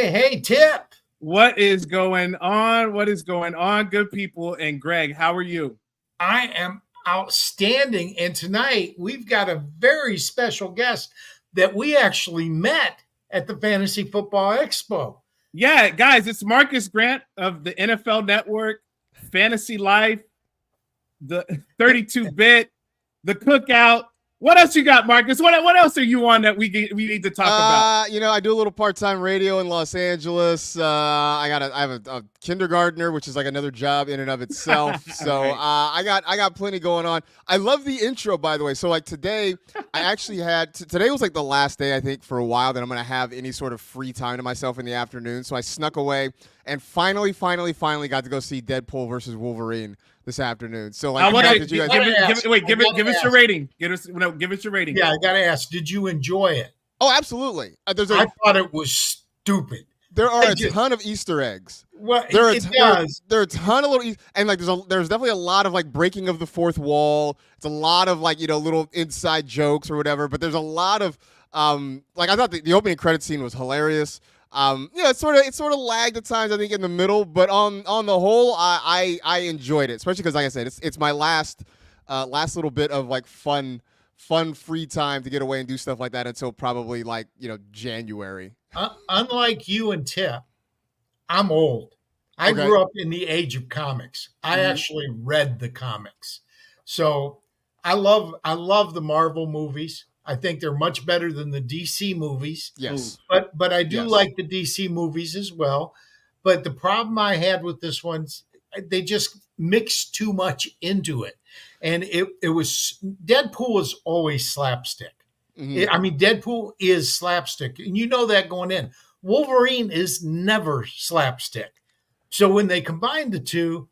Hey, Tipp. What is going on? What is going on, good people? And Greg, how are you? I am outstanding. And tonight we've got a very special guest that we actually met at the Fantasy Football Expo. Yeah, guys, it's Marcas Grant of the NFL Network, Fantasy Life, the 32-bit, the Cookout. What else you got, Marcus? What else are you on that we need to talk about? I do a little part-time radio in Los Angeles. I have a kindergartner, which is like another job in and of itself. So I got plenty going on. I love the intro, by the way. So like today, I actually had today was like the last day I think for a while that I'm gonna have any sort of free time to myself in the afternoon. So I snuck away and finally got to go see Deadpool versus Wolverine this afternoon. So like, give us your rating. Give us your rating. Yeah, I gotta ask, did you enjoy it? Oh, absolutely. I thought it was stupid. There are a ton of Easter eggs. Well, there are a ton of little, and like there's definitely a lot of like breaking of the fourth wall. It's a lot of like little inside jokes or whatever. But there's a lot of like I thought the opening credit scene was hilarious. It sort of lagged at times I think in the middle, but on the whole I enjoyed it, especially because like I said it's my last little bit of like fun free time to get away and do stuff like that until probably like January. Unlike you and Tipp, I'm old. I grew up in the age of comics. I actually read the comics, so I love the Marvel movies. I think they're much better than the DC movies. Yes. But I do like the DC movies as well. But the problem I had with this one, they just mixed too much into it. And it was Deadpool is always slapstick. Deadpool is slapstick. And you know that going in. Wolverine is never slapstick. So when they combined the two,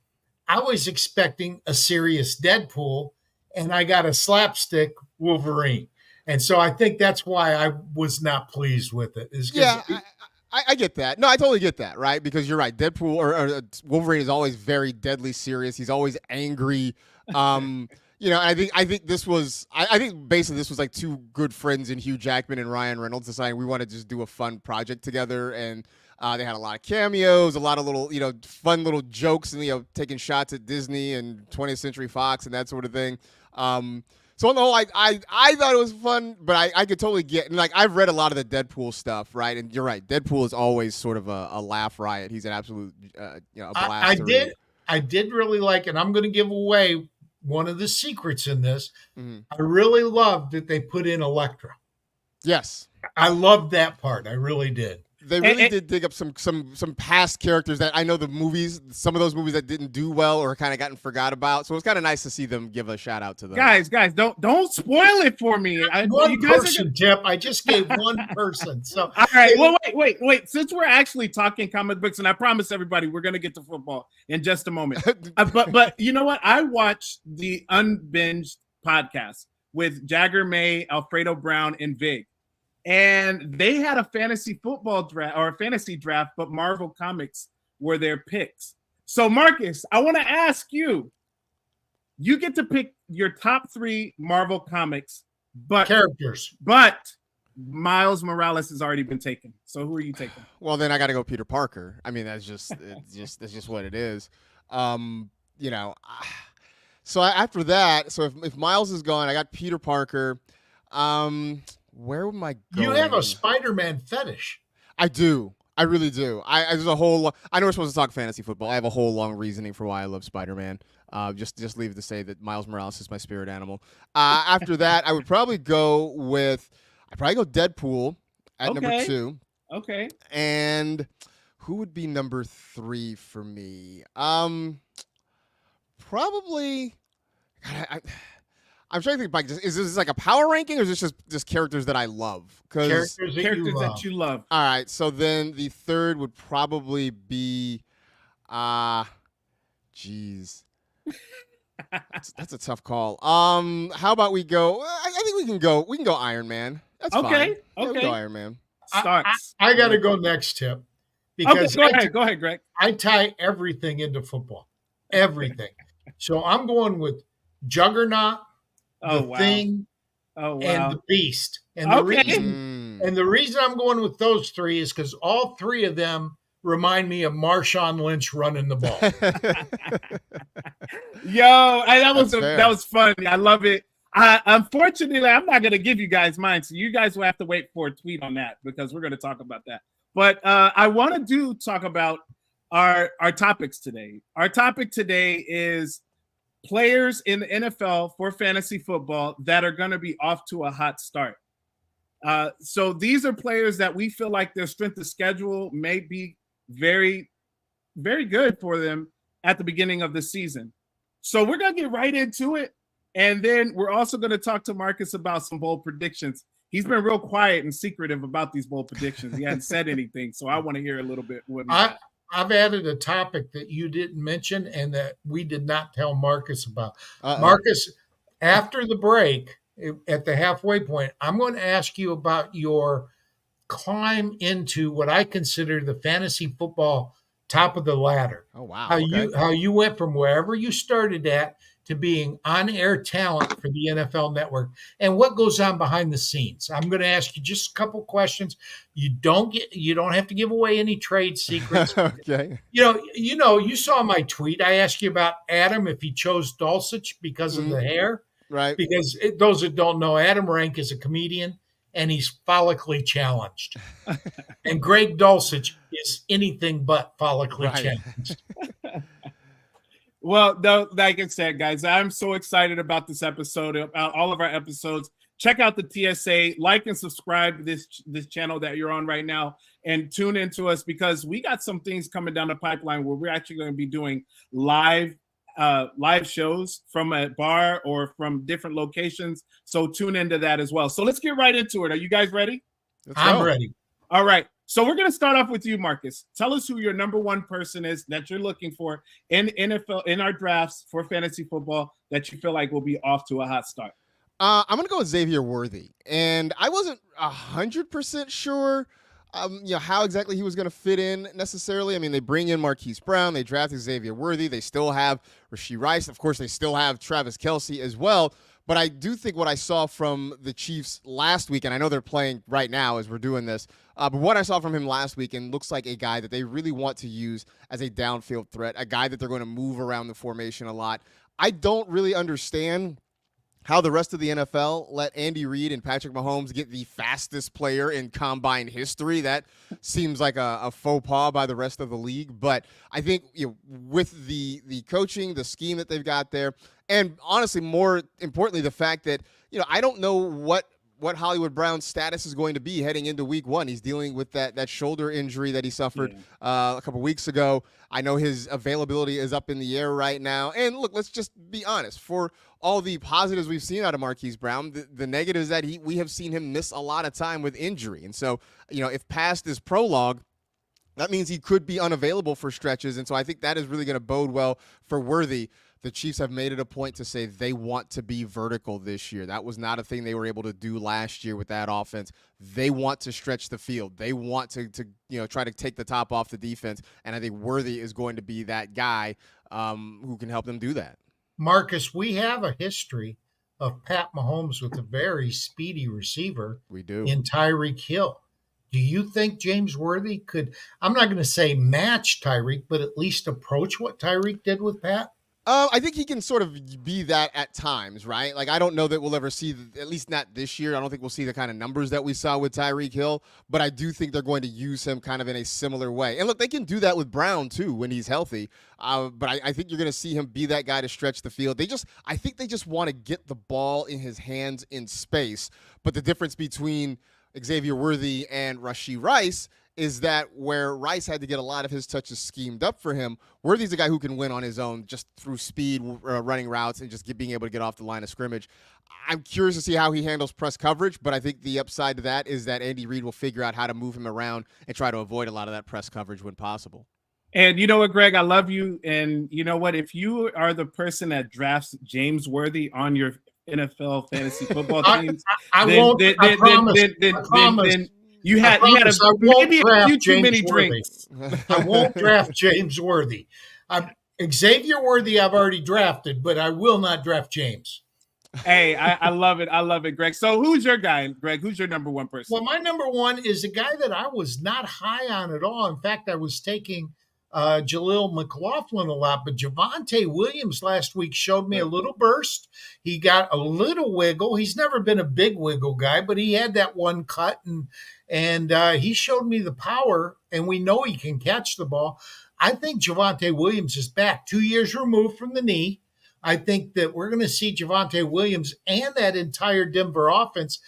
I was expecting a serious Deadpool, and I got a slapstick Wolverine. And so I think that's why I was not pleased with it. I get that. No, I totally get that, right? Because you're right. Deadpool or Wolverine is always very deadly serious. He's always angry. I think this was. I think basically this was like two good friends in Hugh Jackman and Ryan Reynolds deciding we want to just do a fun project together, and they had a lot of cameos, a lot of little fun little jokes, and taking shots at Disney and 20th Century Fox and that sort of thing. So on the whole, I thought it was fun, but I could totally get, and like I've read a lot of the Deadpool stuff, right? And you're right, Deadpool is always sort of a laugh riot. He's an absolute a blast. I did really like it. I'm going to give away one of the secrets in this. I really loved that they put in Elektra. Yes, I loved that part. I really did. They really did dig up some past characters that I know some of those movies that didn't do well or kind of gotten forgot about. So it was kind of nice to see them give a shout out to them. Guys, don't spoil it for me. One person, Tipp. I just gave one person. So all right. Well, wait. Since we're actually talking comic books, and I promise everybody we're gonna get to football in just a moment. But you know what? I watched the Unbinged podcast with Jagger May, Alfredo Brown, and Vig. And they had a fantasy football draft or a fantasy draft, but Marvel Comics were their picks. So, Marcus, I want to ask you, you get to pick your top 3 Marvel Comics, but characters. But Miles Morales has already been taken. So who are you taking? Well, then I got to go Peter Parker. I mean, that's just what it is. So after that, so if Miles is gone, I got Peter Parker. Where am I going? You have a Spider-Man fetish. I do. I really do. There's a whole. I know we're supposed to talk fantasy football. I have a whole long reasoning for why I love Spider-Man. Just leave to say that Miles Morales is my spirit animal. After that, I would probably go with. I'd probably go Deadpool at number 2. Okay. And who would be number 3 for me? Probably. I'm trying to think. Like, is this like a power ranking, or is this just characters that I love? Characters that you love. All right. So then the third would probably be, geez, that's a tough call. How about we go? I think we can go Iron Man. That's fine. Okay. Yeah, we'll go Iron Man. I got to go next, Tipp. Because go ahead, Greg. I tie everything into football. Everything. So I'm going with Juggernaut, The Thing, and The Beast. And the reason And the reason I'm going with those three is because all three of them remind me of Marshawn Lynch running the ball. Yo, that Fair. was funny. I love it. Unfortunately, I'm not going to give you guys mine, so you guys will have to wait for a tweet on that because we're going to talk about that. But I want to talk about our topics today. Our topic today is players in the NFL for fantasy football that are going to be off to a hot start. So these are players that we feel like their strength of schedule may be very, very good for them at the beginning of the season. So we're going to get right into it. And then we're also going to talk to Marcus about some bold predictions. He's been real quiet and secretive about these bold predictions. He hasn't said anything. So I want to hear a little bit what I've added a topic that you didn't mention and that we did not tell Marcus about. Uh-oh. Marcus, after the break, at the halfway point, I'm going to ask you about your climb into what I consider the fantasy football top of the ladder. Oh, wow. How you went from wherever you started at to being on-air talent for the NFL Network, and what goes on behind the scenes. I'm going to ask you just a couple questions. You don't have to give away any trade secrets. Okay. You saw my tweet. I asked you about Adam if he chose Dulcich because of the hair. Right. Because those that don't know, Adam Rank is a comedian and he's follically challenged. And Greg Dulcich is anything but follically challenged. Well, no, like I said, guys, I'm so excited about this episode, about all of our episodes. Check out the TSA, like and subscribe to this channel that you're on right now, and tune into us because we got some things coming down the pipeline where we're actually going to be doing live shows from a bar or from different locations. So tune into that as well. So let's get right into it. Are you guys ready? I'm ready. All right. So we're going to start off with you, Marcus. Tell us who your number one person is that you're looking for in NFL, in our drafts for fantasy football that you feel like will be off to a hot start. I'm going to go with Xavier Worthy. And I wasn't 100% sure how exactly he was going to fit in necessarily. I mean, they bring in Marquise Brown. They drafted Xavier Worthy. They still have Rashee Rice. Of course, they still have Travis Kelce as well. But I do think what I saw from the Chiefs last week, and I know they're playing right now as we're doing this, but what I saw from him last week and looks like a guy that they really want to use as a downfield threat, a guy that they're going to move around the formation a lot. I don't really understand how the rest of the NFL let Andy Reid and Patrick Mahomes get the fastest player in combine history. That seems like a faux pas by the rest of the league. But I think with the coaching, the scheme that they've got there, and honestly, more importantly, the fact that, I don't know what Hollywood Brown's status is going to be heading into week one. He's dealing with that shoulder injury that he suffered a couple weeks ago. I know his availability is up in the air right now. And look, let's just be honest. For all the positives we've seen out of Marquise Brown, the negative is that we have seen him miss a lot of time with injury. And so, if past is prologue, that means he could be unavailable for stretches. And so I think that is really going to bode well for Worthy. The Chiefs have made it a point to say they want to be vertical this year. That was not a thing they were able to do last year with that offense. They want to stretch the field. They want to try to take the top off the defense. And I think Worthy is going to be that guy who can help them do that. Marcus, we have a history of Pat Mahomes with a very speedy receiver. We do. In Tyreek Hill. Do you think James Worthy could, I'm not going to say match Tyreek, but at least approach what Tyreek did with Pat? I think he can sort of be that at times, right? Like, I don't know that we'll ever see, at least not this year. I don't think we'll see the kind of numbers that we saw with Tyreek Hill, but I do think they're going to use him kind of in a similar way. And look, they can do that with Brown too when he's healthy. But I think you're going to see him be that guy to stretch the field. I think they just want to get the ball in his hands in space. But the difference between Xavier Worthy and Rashee Rice is that where Rice had to get a lot of his touches schemed up for him, Worthy's a guy who can win on his own just through speed, running routes, and just being able to get off the line of scrimmage. I'm curious to see how he handles press coverage, but I think the upside to that is that Andy Reid will figure out how to move him around and try to avoid a lot of that press coverage when possible. And you know what, Greg, I love you. And you know what, if you are the person that drafts James Worthy on your NFL fantasy football teams, I promise. You had maybe a few too many drinks. I won't draft James Worthy. Xavier Worthy I've already drafted, but I will not draft James. Hey, I love it. I love it, Greg. So who's your guy, Greg? Who's your number one person? Well, my number one is a guy that I was not high on at all. In fact, I was taking Jaleel McLaughlin a lot, but Javonte Williams last week showed me a little burst. He got a little wiggle. He's never been a big wiggle guy, but he had that one cut, and he showed me the power, and we know he can catch the ball. I think Javonte Williams is back 2 years removed from the knee. I think that we're going to see Javonte Williams and that entire Denver offense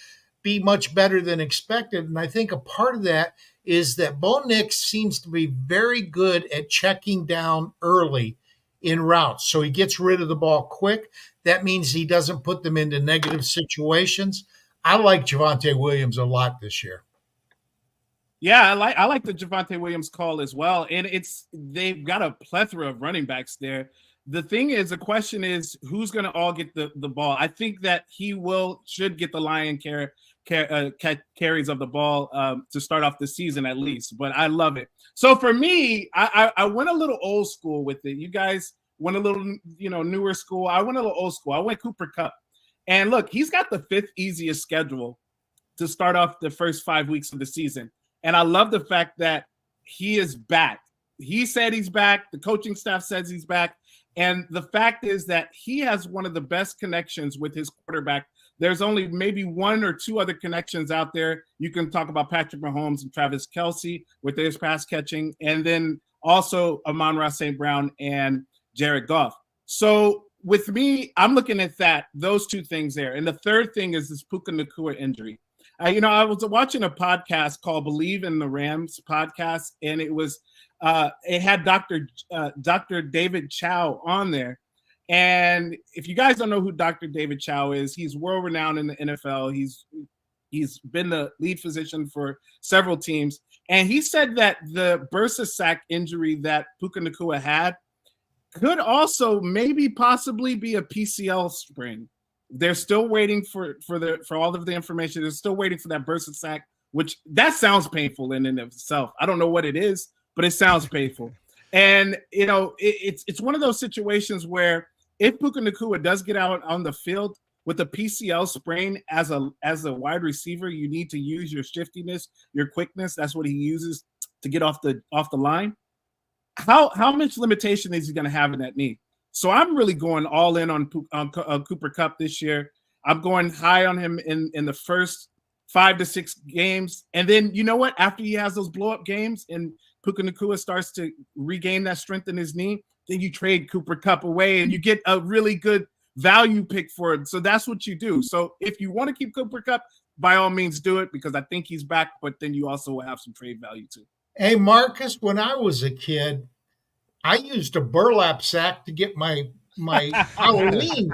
be much better than expected. And I think a part of that is that Bo Nix seems to be very good at checking down early in routes. So he gets rid of the ball quick. That means he doesn't put them into negative situations. I like Javonte Williams a lot this year. Yeah, I like the Javonte Williams call as well. And they've got a plethora of running backs there. The thing is, the question is, who's going to all get the ball? I think that he should get the lion carries of the ball to start off the season at least. But I love it. So for me, I went a little old school with it. You guys went a little, newer school. I went a little old school. I went Cooper Kupp. And look, he's got the 5th easiest schedule to start off the first 5 weeks of the season. And I love the fact that he is back. He said he's back. The coaching staff says he's back. And the fact is that he has one of the best connections with his quarterback. There's only maybe 1 or 2 other connections out there. You can talk about Patrick Mahomes and Travis Kelce with his pass catching, and then also Amon-Ra St. Brown and Jared Goff. So with me, I'm looking at those 2 things there. And the third thing is this Puka Nacua injury. I was watching a podcast called Believe in the Rams podcast, and it had Dr. David Chow on there. And if you guys don't know who Dr. David Chow is, he's world renowned in the NFL. He's been the lead physician for several teams. And he said that the bursa sac injury that Puka Nacua had could also possibly be a PCL sprain. They're still waiting for all of the information. They're still waiting for that bursa sac, which that sounds painful in and of itself. I don't know what it is, but it sounds painful. And it's one of those situations where if Puka Nacua does get out on the field with a PCL sprain as a wide receiver, you need to use your shiftiness, your quickness. That's what he uses to get off the line. How much limitation is he going to have in that knee? So I'm really going all in on Cooper Kupp this year. I'm going high on him in the first 5 to 6 games. And then, you know what? After he has those blow-up games and Puka Nacua starts to regain that strength in his knee, then you trade Cooper Kupp away and you get a really good value pick for it. So that's what you do. So if you want to keep Cooper Kupp, by all means do it, because I think he's back, but then you also will have some trade value too. Hey, Marcus, when I was a kid, I used a burlap sack to get my Halloween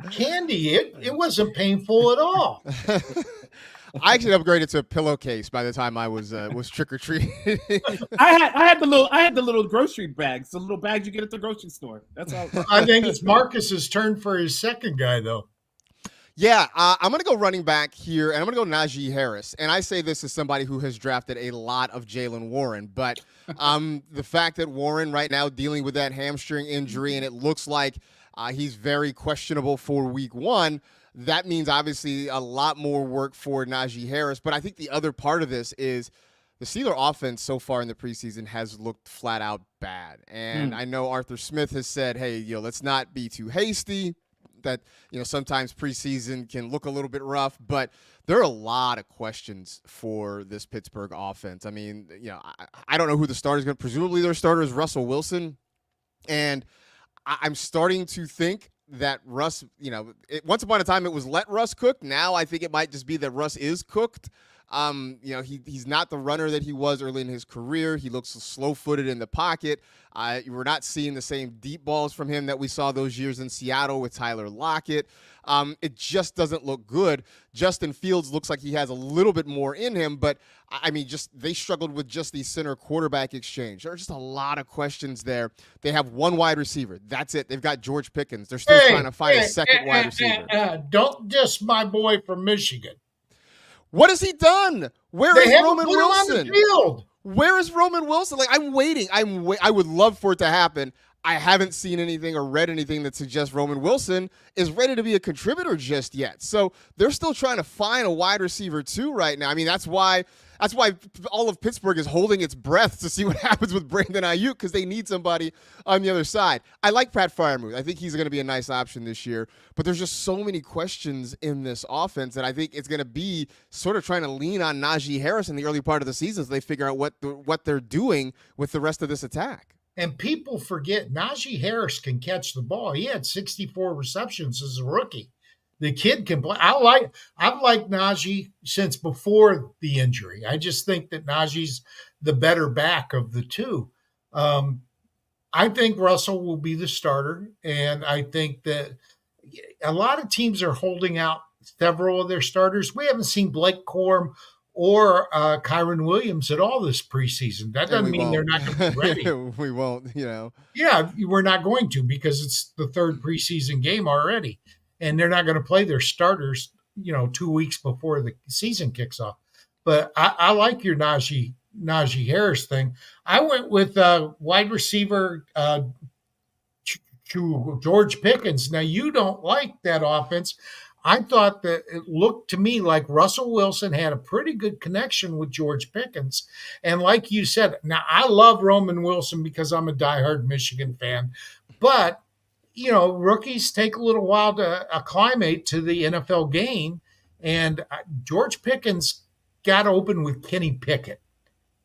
candy. It wasn't painful at all. I actually upgraded to a pillowcase by the time I was trick or treating. I had the little grocery bags, the little bags you get at the grocery store. That's all. I think it's Marcus's turn for his second guy, though. Yeah, I'm going to go running back here, and I'm going to go Najee Harris. And I say this as somebody who has drafted a lot of Jaylen Warren. But the fact that Warren right now dealing with that hamstring injury, and it looks like he's very questionable for week 1, that means obviously a lot more work for Najee Harris. But I think the other part of this is the Steeler offense so far in the preseason has looked flat out bad. And I know Arthur Smith has said, hey, let's not be too hasty. That sometimes preseason can look a little bit rough, but there are a lot of questions for this Pittsburgh offense. I mean, I don't know who the starter is going to. Presumably, their starter is Russell Wilson, and I'm starting to think that Russ. Once upon a time it was let Russ cook. Now I think it might just be that Russ is cooked. He's not the runner that he was early in his career. He looks slow-footed in the pocket. We're not seeing the same deep balls from him that we saw those years in Seattle with Tyler Lockett. It just doesn't look good. Justin Fields looks like he has a little bit more in him, but I mean, they struggled with just the center quarterback exchange. There are just a lot of questions there. They have one wide receiver. That's it. They've got George Pickens. They're still trying to find a second wide receiver. Don't diss my boy from Michigan. What has he done? Where is Roman Wilson? Where is Roman Wilson? Like, I'm waiting. I would love for it to happen. I haven't seen anything or read anything that suggests Roman Wilson is ready to be a contributor just yet. So they're still trying to find a wide receiver too right now. I mean, that's why all of Pittsburgh is holding its breath to see what happens with Brandon Ayuk, because they need somebody on the other side. I like Pat Freiermuth. I think he's going to be a nice option this year, but there's just so many questions in this offense that I think it's going to be sort of trying to lean on Najee Harris in the early part of the season as they figure out what they're doing with the rest of this attack. And people forget Najee Harris can catch the ball. He had 64 receptions as a rookie. The kid can play. I've liked Najee since before the injury. I just think that Najee's the better back of the two. I think Russell will be the starter, and I think that a lot of teams are holding out several of their starters. We haven't seen Blake Corum or Kyron Williams at all this preseason. That doesn't mean they're not going to be ready. We won't, Yeah, we're not going to, because it's the third preseason game already. And they're not going to play their starters, 2 weeks before the season kicks off. But I like your Najee Harris thing. I went with wide receiver George Pickens. Now, you don't like that offense. I thought that it looked to me like Russell Wilson had a pretty good connection with George Pickens. And like you said, now I love Roman Wilson because I'm a diehard Michigan fan. But, rookies take a little while to acclimate to the NFL game. And George Pickens got open with Kenny Pickett.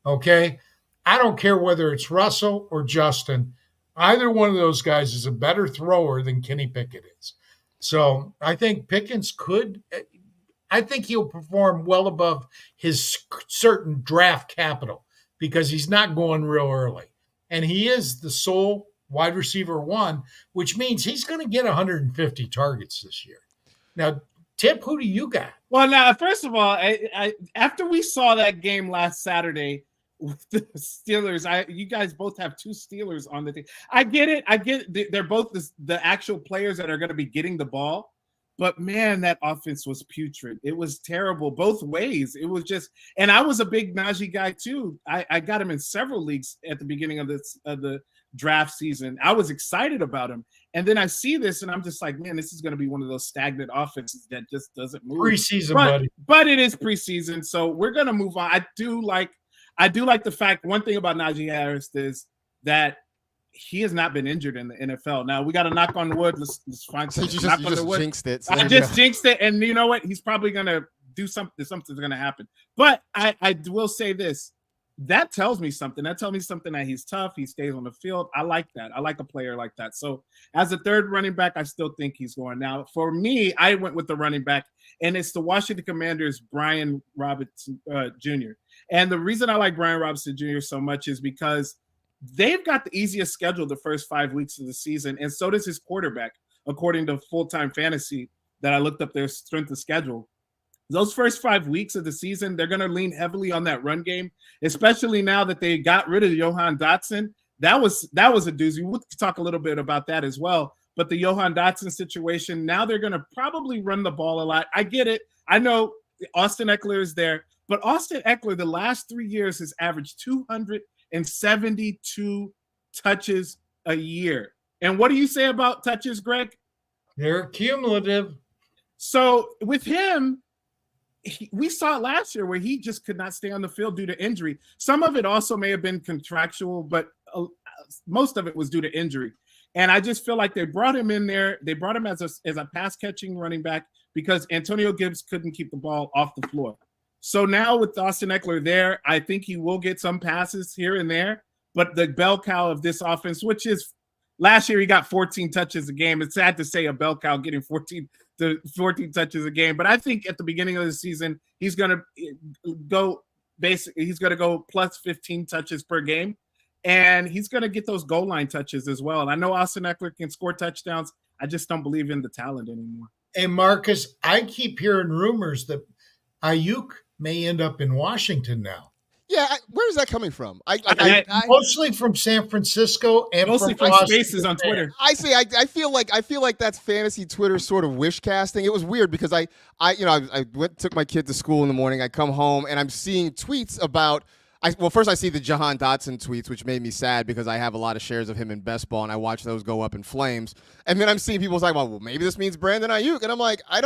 Okay? I don't care whether it's Russell or Justin. Either one of those guys is a better thrower than Kenny Pickett is. So I think Pickens I think he'll perform well above his certain draft capital because he's not going real early. And he is the sole wide receiver one, which means he's going to get 150 targets this year. Now, Tipp, who do you got? Well, now, first of all, I after we saw that game last Saturday with the Steelers, you guys both have two Steelers on the team. I get it. They're both the actual players that are going to be getting the ball. But, man, that offense was putrid. It was terrible both ways. It was just – and I was a big Najee guy too. I got him in several leagues at the beginning of the draft season. I was excited about him. And then I see this, and I'm just like, man, this is going to be one of those stagnant offenses that just doesn't move. Preseason, buddy. But it is preseason, so we're going to move on. I do like the fact, one thing about Najee Harris is that he has not been injured in the NFL. Now, we got to knock on wood. Let's find something. You just jinxed it. I just jinxed it, and you know what? He's probably going to do something. Something's going to happen. But I will say this. That tells me something. That tells me something that he's tough. He stays on the field. I like that. I like a player like that. So as a third running back, I still think he's going. Now, for me, I went with the running back, and it's the Washington Commanders' Brian Robinson Jr. And the reason I like Brian Robinson Jr. so much is because they've got the easiest schedule the first 5 weeks of the season, and so does his quarterback, according to Full-Time Fantasy that I looked up their strength of schedule. Those first 5 weeks of the season, they're going to lean heavily on that run game, especially now that they got rid of Johan Dotson. That was a doozy. We'll talk a little bit about that as well. But the Johan Dotson situation, now they're going to probably run the ball a lot. I get it. I know Austin Eckler is there. But Austin Eckler, the last 3 years, has averaged 272 touches a year. And what do you say about touches, Greg? They're cumulative. So with him, we saw it last year where he just could not stay on the field due to injury. Some of it also may have been contractual, but most of it was due to injury. And I just feel like they brought him in there. They brought him as a pass-catching running back because Antonio Gibbs couldn't keep the ball off the floor. So now with Austin Eckler there, I think he will get some passes here and there. But the bell cow of this offense, which is last year he got 14 touches a game. It's sad to say a bell cow getting 14 touches a game. But I think at the beginning of the season, he's going to go plus 15 touches per game. And he's going to get those goal line touches as well. And I know Austin Eckler can score touchdowns. I just don't believe in the talent anymore. And Marcus, I keep hearing rumors that Ayuk may end up in Washington now. Yeah, where is that coming from? Mostly from San Francisco and mostly from Spaces on Twitter. I feel like that's fantasy Twitter sort of wish casting. It was weird because I took my kid to school in the morning. I come home and I'm seeing tweets about First I see the Jahan Dotson tweets, which made me sad because I have a lot of shares of him in best ball, and I watch those go up in flames. And then I'm seeing people talking about, well, maybe this means Brandon Ayuk, and I'm like, I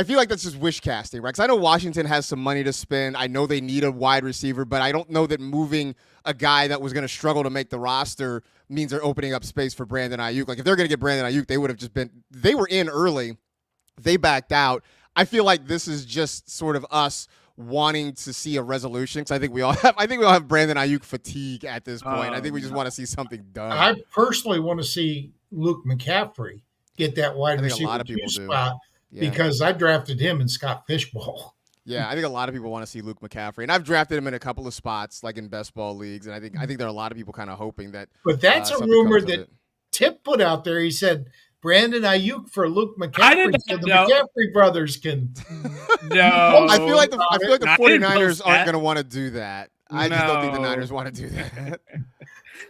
feel like that's just wish casting, right? Because I know Washington has some money to spend. I know they need a wide receiver, but I don't know that moving a guy that was going to struggle to make the roster means they're opening up space for Brandon Ayuk. Like, if they're going to get Brandon Ayuk, they were in early. They backed out. I feel like this is just sort of us wanting to see a resolution, because I think we all have Brandon Ayuk fatigue at this point. I think we just want to see something done. I personally want to see Luke McCaffrey get that wide receiver a lot of people spot. Yeah. Because I drafted him in Scott Fishbowl. Yeah, I think a lot of people want to see Luke McCaffrey, and I've drafted him in a couple of spots, like in best ball leagues, and I think there are a lot of people kind of hoping that. But that's a rumor that Tipp put out there. He said Brandon Ayuk for Luke McCaffrey, so the McCaffrey brothers can. No, I feel like the 49ers aren't going to want to do that. I just don't think the Niners want to do that.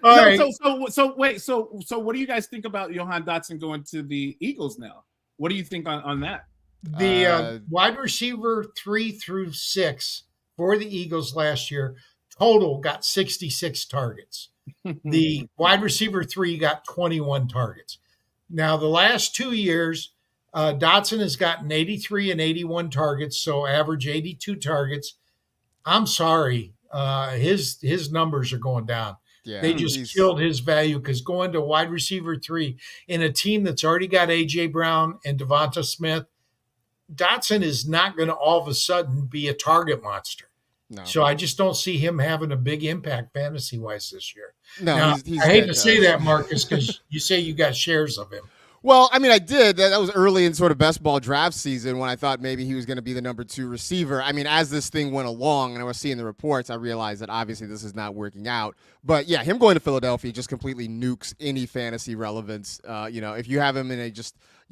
All right. So wait. So what do you guys think about Jahan Dotson going to the Eagles now? What do you think on that? The wide receiver 3 through 6 for the Eagles last year total got 66 targets. The wide receiver 3 got 21 targets. Now, the last 2 years, Dotson has gotten 83 and 81 targets, so average 82 targets. I'm sorry, his numbers are going down. Yeah, they just killed his value, because going to wide receiver 3 in a team that's already got A.J. Brown and Devonta Smith, Dotson is not going to all of a sudden be a target monster. No. So I just don't see him having a big impact fantasy-wise this year. No, now, I hate to say that, Marcus, because you say you got shares of him. Well, I mean, I did. That was early in sort of best ball draft season when I thought maybe he was going to be the number 2 receiver. I mean, as this thing went along and I was seeing the reports, I realized that obviously this is not working out. But yeah, him going to Philadelphia just completely nukes any fantasy relevance. If you have him in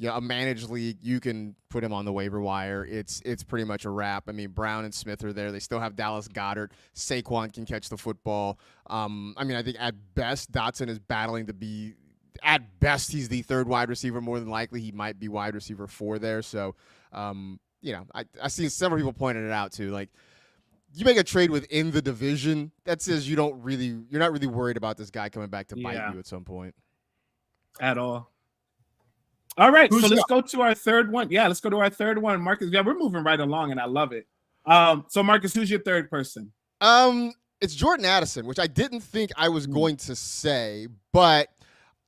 a managed league, you can put him on the waiver wire. It's pretty much a wrap. I mean, Brown and Smith are there. They still have Dallas Goedert. Saquon can catch the football. I think at best, Dotson is battling to be. At best, he's the 3rd wide receiver. More than likely, he might be wide receiver 4 there. So, I see several people pointing it out too. Like, you make a trade within the division, that says you're not really worried about this guy coming back to bite you at some point. At all. All right, so let's go to our third one. Yeah, let's go to our third one, Marcus. Yeah, we're moving right along, and I love it. So Marcus, who's your third person? It's Jordan Addison, which I didn't think I was going to say, but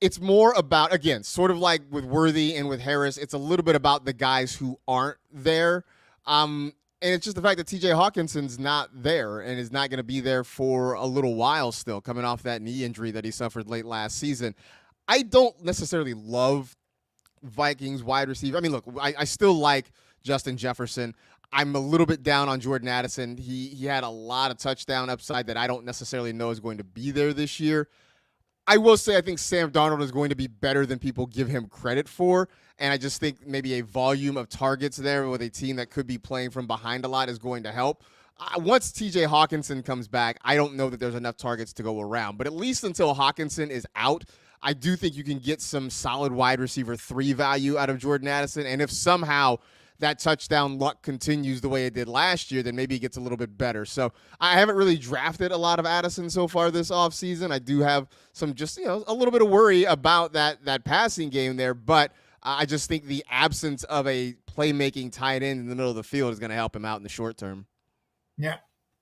it's more about, again, sort of like with Worthy and with Harris, it's a little bit about the guys who aren't there. And it's just the fact that TJ Hawkinson's not there and is not going to be there for a little while still, coming off that knee injury that he suffered late last season. I don't necessarily love Vikings wide receiver. I mean, look, I still like Justin Jefferson. I'm a little bit down on Jordan Addison. He had a lot of touchdown upside that I don't necessarily know is going to be there this year. I will say I think Sam Darnold is going to be better than people give him credit for, and I just think maybe a volume of targets there with a team that could be playing from behind a lot is going to help. Once TJ Hawkinson comes back, I don't know that there's enough targets to go around, but at least until Hawkinson is out, I do think you can get some solid wide receiver 3 value out of Jordan Addison, and if somehow that touchdown luck continues the way it did last year, then maybe it gets a little bit better. So I haven't really drafted a lot of Addison so far this offseason. I do have some just, a little bit of worry about that passing game there, but I just think the absence of a playmaking tight end in the middle of the field is going to help him out in the short term. Yeah,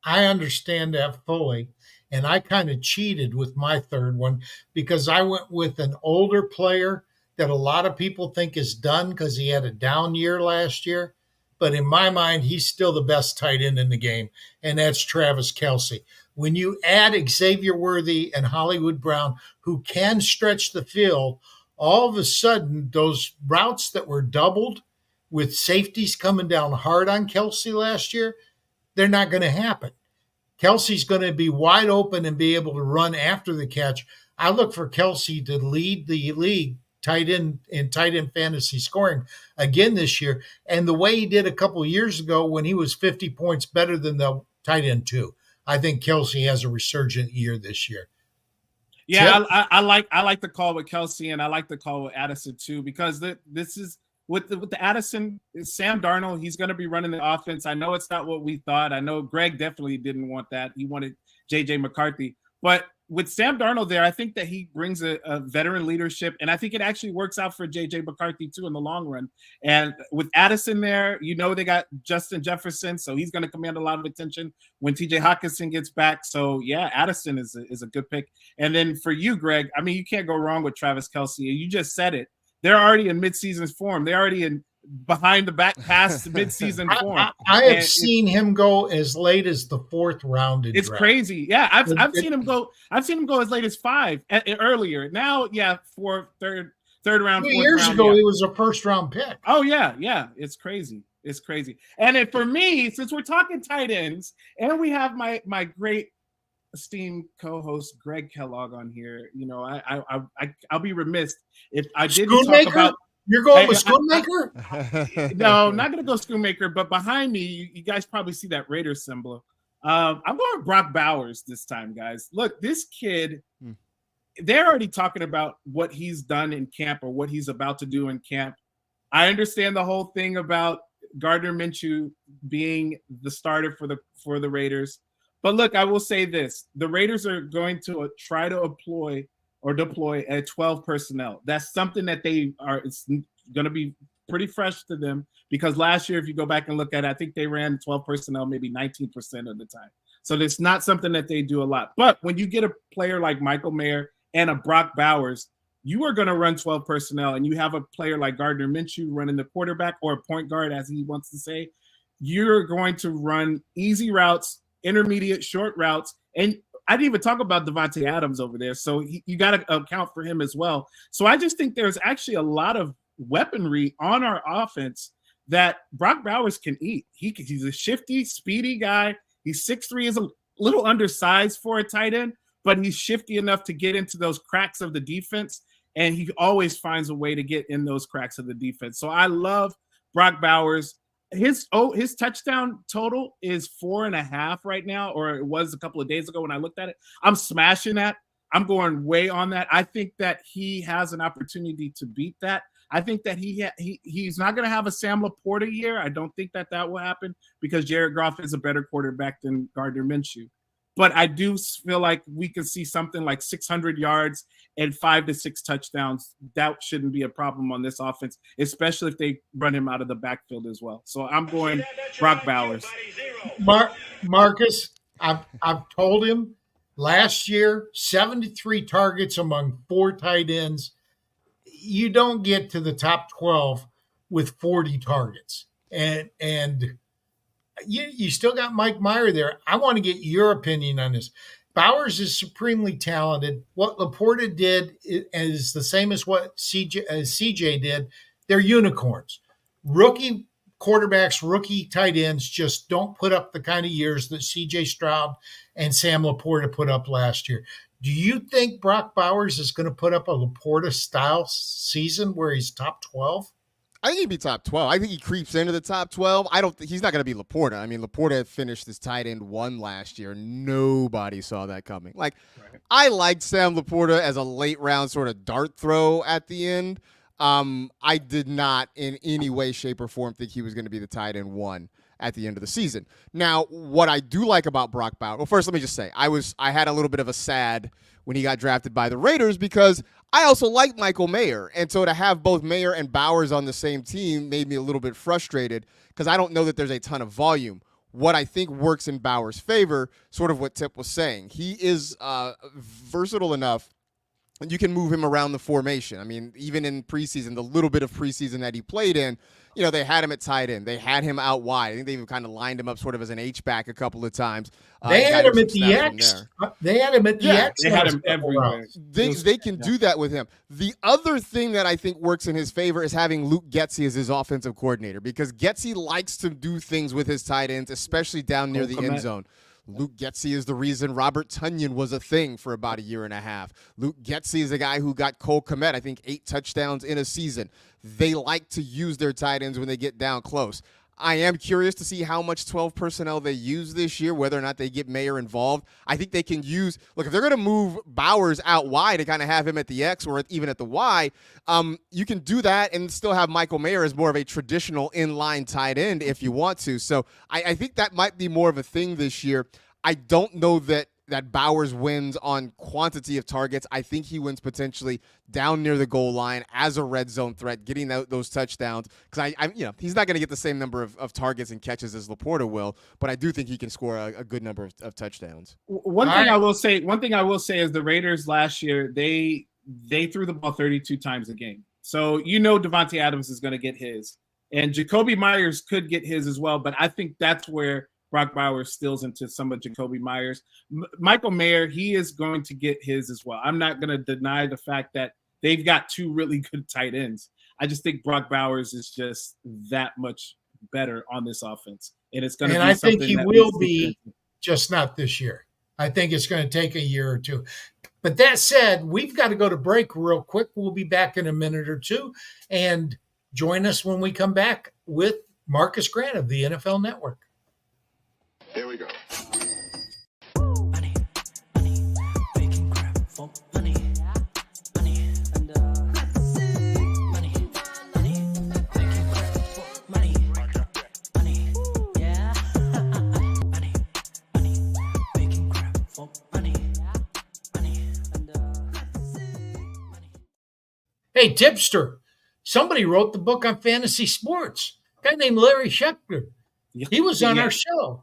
I understand that fully. And I kind of cheated with my third one because I went with an older player that a lot of people think is done because he had a down year last year. But in my mind, he's still the best tight end in the game, and that's Travis Kelce. When you add Xavier Worthy and Hollywood Brown, who can stretch the field, all of a sudden those routes that were doubled with safeties coming down hard on Kelce last year, they're not going to happen. Kelce's going to be wide open and be able to run after the catch. I look for Kelce to lead the league tight end fantasy scoring again this year. And the way he did a couple of years ago when he was 50 points better than the tight end too. I think Kelce has a resurgent year this year. Yeah, I like the call with Kelce, and I like the call with Addison too, because this is with the Addison, Sam Darnold, he's going to be running the offense. I know it's not what we thought. I know Greg definitely didn't want that. He wanted J.J. McCarthy. But with Sam Darnold there, I think that he brings a veteran leadership, and I think it actually works out for J.J. McCarthy, too, in the long run. And with Addison there, they got Justin Jefferson, so he's going to command a lot of attention when T.J. Hawkinson gets back. So, yeah, Addison is a good pick. And then for you, Greg, I mean, you can't go wrong with Travis Kelce. You just said it. They're already in midseason form. They're already in behind the back past midseason form. I have seen him go as late as the 4th round. It's draft. Crazy. Yeah, I've seen him go. I've seen him go as late as 5 earlier. Now, yeah, third round. 2 years ago, he was a first round pick. Oh yeah. It's crazy. It's crazy. And then for me, since we're talking tight ends, and we have my great esteemed co-host Greg Kellogg on here, I'll be remiss if I didn't talk about. You're going with Schoonmaker? No, I'm not going to go Schoonmaker, but behind me, you guys probably see that Raiders symbol. I'm going with Brock Bowers this time, guys. Look, this kid, they're already talking about what he's done in camp or what he's about to do in camp. I understand the whole thing about Gardner Minshew being the starter for the Raiders. But look, I will say this. The Raiders are going to try to deploy a 12 personnel. That's something that it's going to be pretty fresh to them, because last year, if you go back and look at it, I think they ran 12 personnel maybe 19% of the time. So it's not something that they do a lot. But when you get a player like Michael Mayer and a Brock Bowers, you are going to run 12 personnel, and you have a player like Gardner Minshew running the quarterback, or a point guard, as he wants to say, you're going to run easy routes, intermediate, short routes, and I didn't even talk about Devontae Adams over there, so you got to account for him as well. So I just think there's actually a lot of weaponry on our offense that Brock Bowers can eat. He's a shifty, speedy guy. He's 6'3", is a little undersized for a tight end, but he's shifty enough to get into those cracks of the defense, and he always finds a way to get in those cracks of the defense. So I love Brock Bowers. His touchdown total is 4.5 right now, or it was a couple of days ago when I looked at it. I'm smashing that. I'm going way on that. I think that he has an opportunity to beat that. I think that he's not going to have a Sam Laporta year. I don't think that will happen, because Jared Goff is a better quarterback than Gardner Minshew. But I do feel like we can see something like 600 yards and 5 to 6 touchdowns. That shouldn't be a problem on this offense, especially if they run him out of the backfield as well. So I'm going Brock Bowers. Marcus, I've told him last year, 73 targets among 4 tight ends. You don't get to the top 12 with 40 targets. And you still got Mike Meyer there. I want to get your opinion on this. Bowers is supremely talented. What Laporta did is the same as what CJ did. They're unicorns. Rookie quarterbacks, rookie tight ends just don't put up the kind of years that CJ Stroud and Sam Laporta put up last year. Do you think Brock Bowers is going to put up a Laporta-style season where he's top 12? I think he'd be top 12. I think he creeps into the top 12. I don't think he's not going to be Laporta. I mean, Laporta finished as tight end 1 last year. Nobody saw that coming. Right. I liked Sam Laporta as a late round sort of dart throw at the end. I did not in any way, shape, or form think he was going to be the tight end 1 at the end of the season. Now, what I do like about Brock Bowers, well, first let me just say, I had a little bit of a sad when he got drafted by the Raiders, because I also like Michael Mayer. And so to have both Mayer and Bowers on the same team made me a little bit frustrated, because I don't know that there's a ton of volume. What I think works in Bowers' favor, sort of what Tipp was saying, he is versatile enough, and you can move him around the formation. I mean, even in preseason, the little bit of preseason that he played in, they had him at tight end. They had him out wide. I think they even kind of lined him up sort of as an H-back a couple of times. They had him at the X. They had him at the X. They had him everywhere. They can do that with him. The other thing that I think works in his favor is having Luke Getsy as his offensive coordinator, because Getsy likes to do things with his tight ends, especially down near the end zone. Luke Getsy is the reason Robert Tonyan was a thing for about a year and a half. Luke Getsy is a guy who got Cole Kmet, I think, 8 touchdowns in a season. They like to use their tight ends when they get down close. I am curious to see how much 12 personnel they use this year, whether or not they get Mayer involved. I think they can use – look, if they're going to move Bowers out wide and kind of have him at the X or even at the Y, you can do that and still have Michael Mayer as more of a traditional inline tight end if you want to. So I think that might be more of a thing this year. I don't know that Bowers wins on quantity of targets. I think he wins potentially down near the goal line as a red zone threat, getting those touchdowns. Because he's not going to get the same number of targets and catches as Laporta will, but I do think he can score a good number of touchdowns. One thing I will say is the Raiders last year, they threw the ball 32 times a game. So Devontae Adams is going to get his, and Jacoby Myers could get his as well. But I think that's where Brock Bowers steals into some of Jacoby Myers. Michael Mayer, he is going to get his as well. I'm not going to deny the fact that they've got two really good tight ends. I just think Brock Bowers is just that much better on this offense. And it's going to be I think he will be, just not this year. I think it's going to take a year or two. But that said, we've got to go to break real quick. We'll be back in a minute or two. And join us when we come back with Marcas Grant of the NFL Network. Here we go. Money, making crap for money, money, and money, making crap for money, yeah, money, making crap for money, and money. Hey, Tipster, somebody wrote the book on fantasy sports. A guy named Larry Schechter. He was on our show.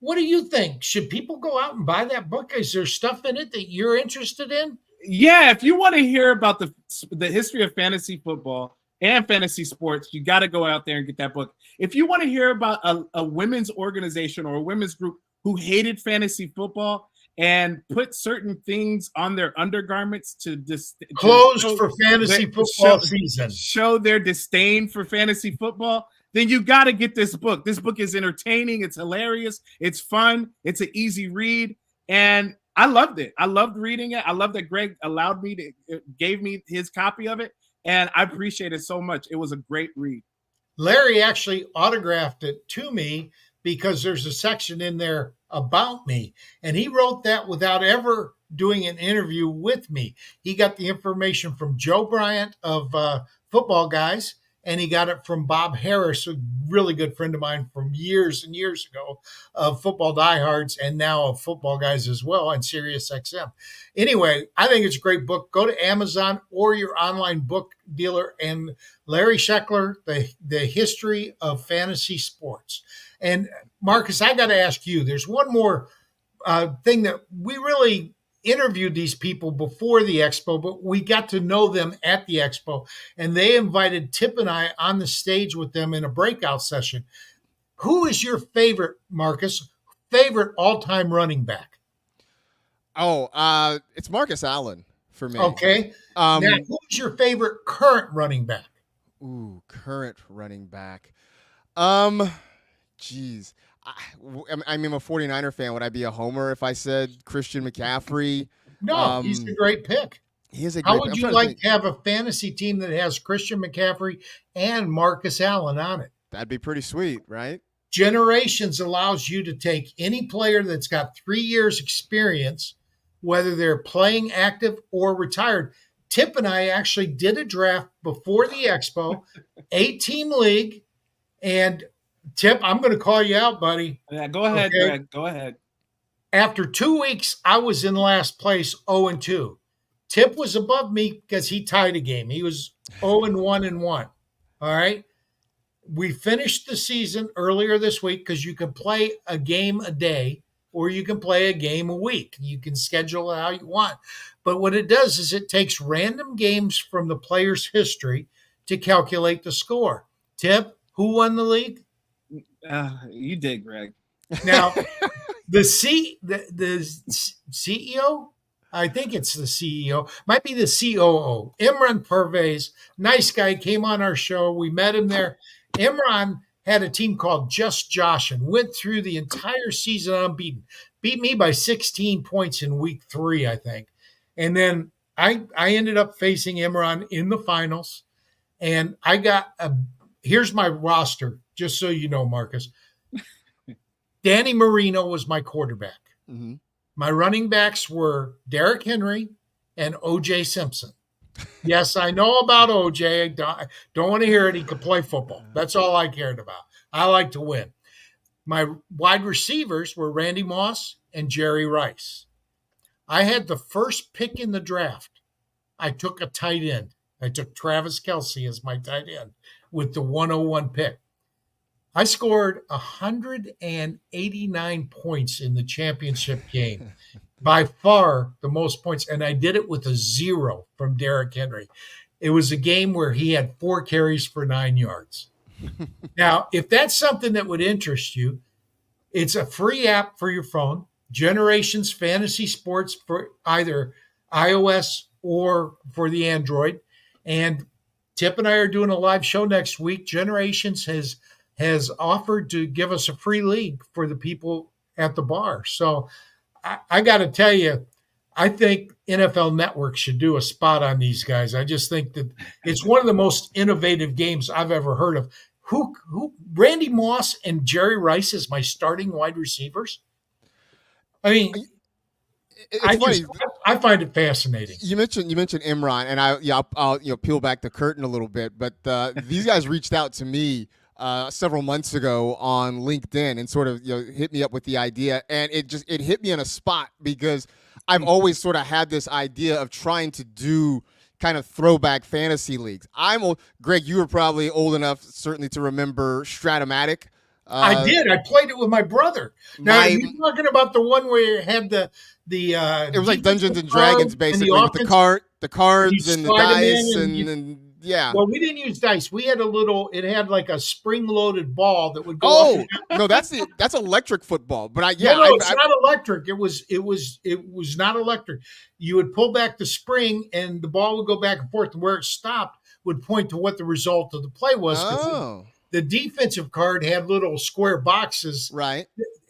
What do you think? Should people go out and buy that book? Is there stuff in it that you're interested in? Yeah, if you want to hear about the history of fantasy football and fantasy sports, you got to go out there and get that book. If you want to hear about a women's organization or a women's group who hated fantasy football and put certain things on their undergarments to closed for fantasy football season, show their disdain for fantasy football, then you got to get this book. This book is entertaining. It's hilarious. It's fun. It's an easy read. And I loved it. I loved reading it. I love that Greg gave me his copy of it. And I appreciate it so much. It was a great read. Larry actually autographed it to me because there's a section in there about me. And he wrote that without ever doing an interview with me. He got the information from Joe Bryant of Football Guys, and he got it from Bob Harris, a really good friend of mine from years and years ago of Football Diehards and now of Football Guys as well on Sirius XM. Anyway, I think it's a great book. Go to Amazon or your online book dealer and Larry Schechter, the history of fantasy sports. And Marcus, I got to ask you, there's one more thing that we really interviewed these people before the expo, but we got to know them at the expo, and they invited Tipp and I on the stage with them in a breakout session. Who is your favorite, Marcus, all-time running back? Oh, it's Marcus Allen for me. Okay. Now, who's your favorite current running back? Ooh, current running back. Geez. I'm a 49er fan. Would I be a homer if I said Christian McCaffrey? No, he's a great pick. He is a great How would you like to have a fantasy team that has Christian McCaffrey and Marcus Allen on it? That'd be pretty sweet, right? Generations allows you to take any player that's got 3 years experience, whether they're playing active or retired. Tipp and I actually did a draft before the expo, 8-team league, and Tipp, I'm going to call you out, buddy. Yeah, go ahead, okay? Greg. Go ahead. After 2 weeks, I was in last place, 0-2. Tipp was above me because he tied a game. He was 0-1-1. All right. We finished the season earlier this week because you can play a game a day or you can play a game a week. You can schedule it how you want. But what it does is it takes random games from the player's history to calculate the score. Tipp, who won the league? You did, Greg. Now, the CEO, I think it's the CEO, might be the COO, Imran Pervez, nice guy, came on our show. We met him there. Imran had a team called Just Josh and went through the entire season unbeaten. Beat me by 16 points in week 3, I think. And then I ended up facing Imran in the finals. And I got here's my roster just so you know, Marcus. Danny Marino was my quarterback. Mm-hmm. My running backs were Derrick Henry and O.J. Simpson. Yes, I know about O.J. Don't want to hear it. He could play football. That's all I cared about. I like to win. My wide receivers were Randy Moss and Jerry Rice. I had the first pick in the draft. I took a tight end. I took Travis Kelce as my tight end with the 101 pick. I scored 189 points in the championship game, by far the most points, and I did it with a 0 from Derrick Henry. It was a game where he had 4 carries for 9 yards. Now, if that's something that would interest you, it's a free app for your phone, Generations Fantasy Sports for either iOS or for the Android. And Tipp and I are doing a live show next week. Generations has offered to give us a free league for the people at the bar. So I got to tell you, I think NFL Network should do a spot on these guys. I just think that it's one of the most innovative games I've ever heard of. Who Randy Moss and Jerry Rice as my starting wide receivers? I mean, I find it fascinating. You mentioned Imran, and I'll peel back the curtain a little bit, but these guys reached out to me several months ago on LinkedIn and sort of hit me up with the idea, and it hit me in a spot because I've always sort of had this idea of trying to do kind of throwback fantasy leagues. Greg, you were probably old enough certainly to remember Stratomatic. I did. I played it with my brother. Now, are you talking about the one where it had the it was like Dungeons and Dragons, basically, with the cards and the dice and yeah. Well, we didn't use dice. We had it had like a spring-loaded ball that would go. Oh, no, that's electric football. But it's not electric. It was not electric. You would pull back the spring, and the ball would go back and forth. And where it stopped would point to what the result of the play was. Oh. The defensive card had little square boxes, right?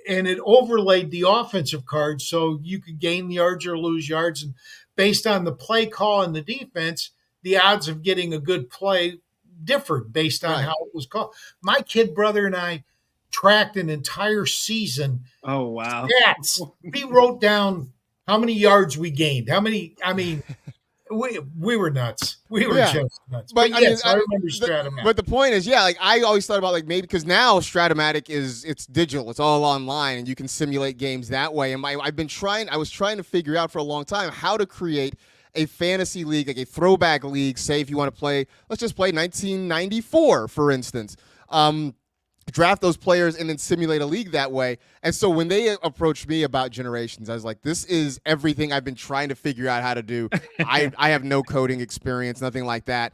And it overlaid the offensive card, so you could gain yards or lose yards. And based on the play call and the defense, the odds of getting a good play differed based on how it was called. My kid brother and I tracked an entire season. Oh, wow. Stats. We wrote down how many yards we gained. We were nuts. We were just nuts. But yes, I remember Stratomatic. But the point is, I always thought about maybe because now Stratomatic it's digital. It's all online, and you can simulate games that way. And I was trying to figure out for a long time how to create a fantasy league, like a throwback league. Say if you want to play, let's just play 1994, for instance. Draft those players and then simulate a league that way. And so when they approached me about Generations, I was like, this is everything I've been trying to figure out how to do. I have no coding experience, nothing like that.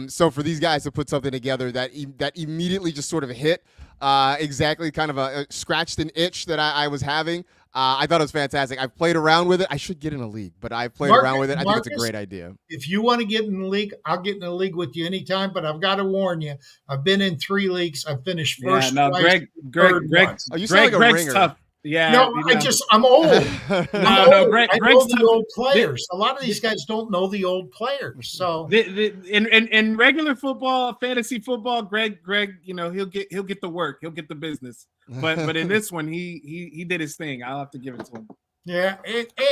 So for these guys to put something together that immediately just sort of hit exactly kind of scratched an itch that I was having, I thought it was fantastic. I've played around with it. I should get in a league, but I've played around with it. I think it's a great idea. If you want to get in the league, I'll get in a league with you anytime, but I've got to warn you. I've been in 3 leagues. I've finished first. Yeah, no, twice, Greg, you sound like a Greg's ringer. tough. Yeah. No, I'm old. Greg's I know the tough. old players. A lot of these guys don't know the old players. So in regular football, fantasy football, Greg, he'll get the work, he'll get the business. But in this one, he did his thing. I'll have to give it to him. Yeah,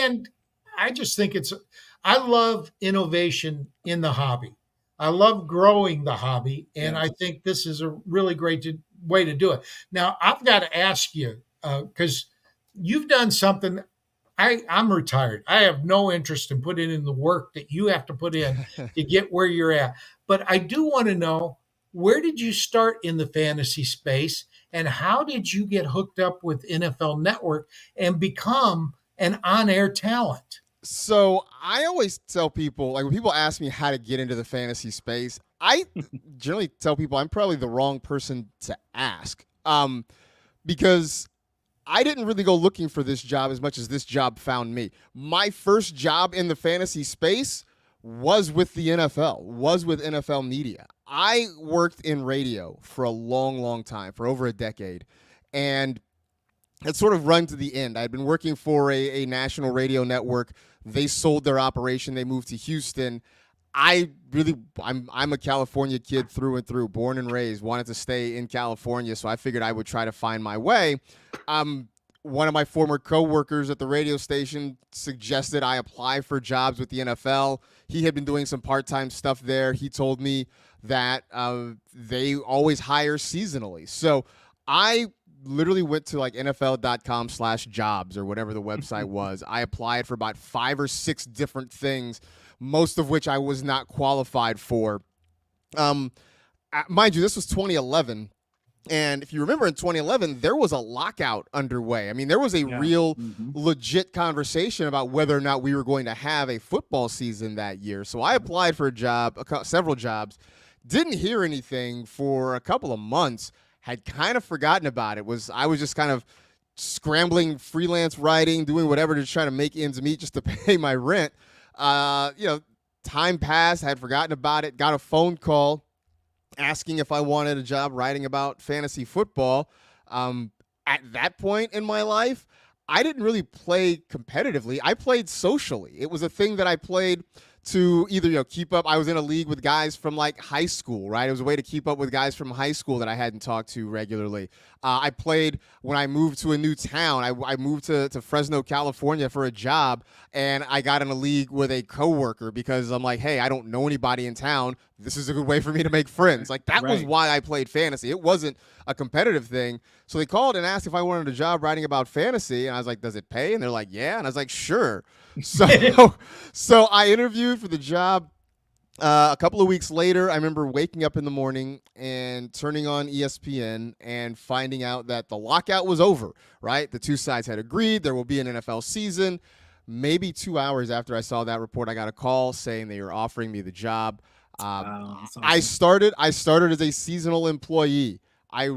and I just think I love innovation in the hobby. I love growing the hobby, and I think this is a really great way to do it. Now, I've got to ask you, because you've done something. I'm retired. I have no interest in putting in the work that you have to put in to get where you're at. But I do want to know, where did you start in the fantasy space, and how did you get hooked up with NFL Network and become an on-air talent? So I always tell people, like when people ask me how to get into the fantasy space, I generally tell people I'm probably the wrong person to ask, because I didn't really go looking for this job as much as this job found me. My first job in the fantasy space was with the NFL, was with NFL media. I worked in radio for a long, long time, for over a decade, and had sort of run to the end. I'd been working for a national radio network. They sold their operation. They moved to Houston. I'm a California kid through and through, born and raised, wanted to stay in California, so I figured I would try to find my way. One of my former coworkers at the radio station suggested I apply for jobs with the NFL. He had been doing some part-time stuff there. He told me that they always hire seasonally. So I literally went to like NFL.com/jobs or whatever the website was. I applied for about 5 or 6 different things, most of which I was not qualified for. Mind you, this was 2011. And if you remember in 2011, there was a lockout underway. I mean, there was a real legit conversation about whether or not we were going to have a football season that year. So I applied for several jobs, didn't hear anything for a couple of months, had kind of forgotten about it. I was just kind of scrambling, freelance writing, doing whatever to try to make ends meet just to pay my rent. Time passed, had forgotten about it, got a phone call asking if I wanted a job writing about fantasy football. At that point in my life, I didn't really play competitively. I played socially. It was a thing that I played to either keep up. I was in a league with guys from like high school, right? It was a way to keep up with guys from high school that I hadn't talked to regularly. I played when I moved to a new town. I moved to Fresno, California for a job, and I got in a league with a coworker because I'm like, hey, I don't know anybody in town. This is a good way for me to make friends. Like that was why I played fantasy. It wasn't a competitive thing. So they called and asked if I wanted a job writing about fantasy, and I was like, does it pay? And they're like, yeah. And I was like, sure. So I interviewed for the job. A couple of weeks later, I remember waking up in the morning and turning on ESPN and finding out that the lockout was over, right? The two sides had agreed there will be an NFL season. Maybe 2 hours after I saw that report, I got a call saying they were offering me the job. Wow, that's awesome. I started as a seasonal employee. I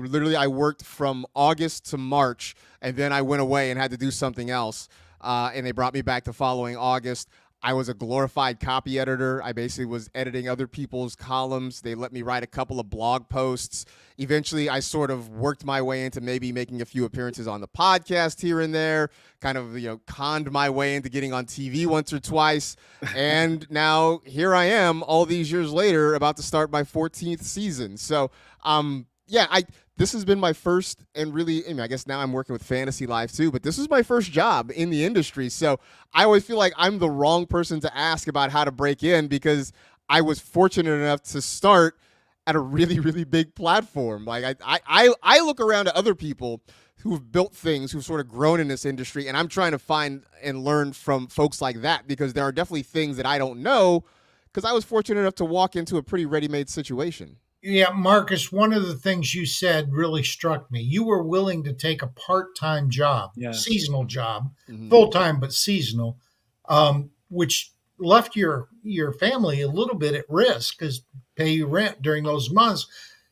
worked from August to March, and then I went away and had to do something else. And they brought me back the following August. I was a glorified copy editor. I basically was editing other people's columns. They let me write a couple of blog posts. Eventually, I sort of worked my way into maybe making a few appearances on the podcast here and there, kind of, conned my way into getting on TV once or twice. And now here I am all these years later, about to start my 14th season. So, this has been my first, and really, I guess now I'm working with Fantasy Life too, but this is my first job in the industry. So I always feel like I'm the wrong person to ask about how to break in because I was fortunate enough to start at a really, really big platform. Like I look around at other people who've built things, who've sort of grown in this industry, and I'm trying to find and learn from folks like that because there are definitely things that I don't know because I was fortunate enough to walk into a pretty ready-made situation. Yeah, Marcus, one of the things you said really struck me. You were willing to take a part-time job, seasonal job, full-time but seasonal, which left your family a little bit at risk because pay you rent during those months.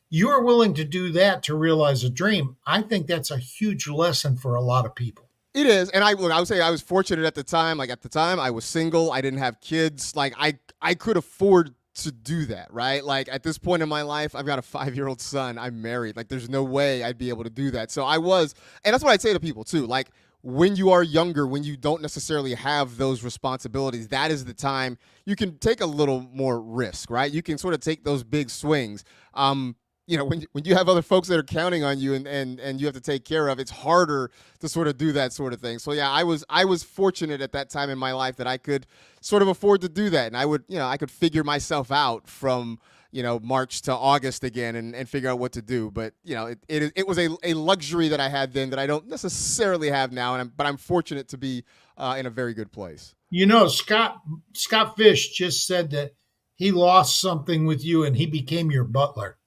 You were willing to do that to realize a dream. I think that's a huge lesson for a lot of people. It is, and I would say I was fortunate at the time. Like at the time, I was single. I didn't have kids. Like I could afford to do that, right? Like at this point in my life, I've got a 5-year-old son. I'm married. Like there's no way I'd be able to do that. So I was, and that's what I'd say to people too. Like when you are younger, when you don't necessarily have those responsibilities, that is the time you can take a little more risk, right? You can sort of take those big swings. When you have other folks that are counting on you and you have to take care of, it's harder to sort of do that sort of thing. So yeah, I was fortunate at that time in my life that I could sort of afford to do that. And I could figure myself out from, March to August again and figure out what to do. But, it was a luxury that I had then that I don't necessarily have now. But I'm fortunate to be in a very good place. Scott Fish just said that he lost something with you and he became your butler.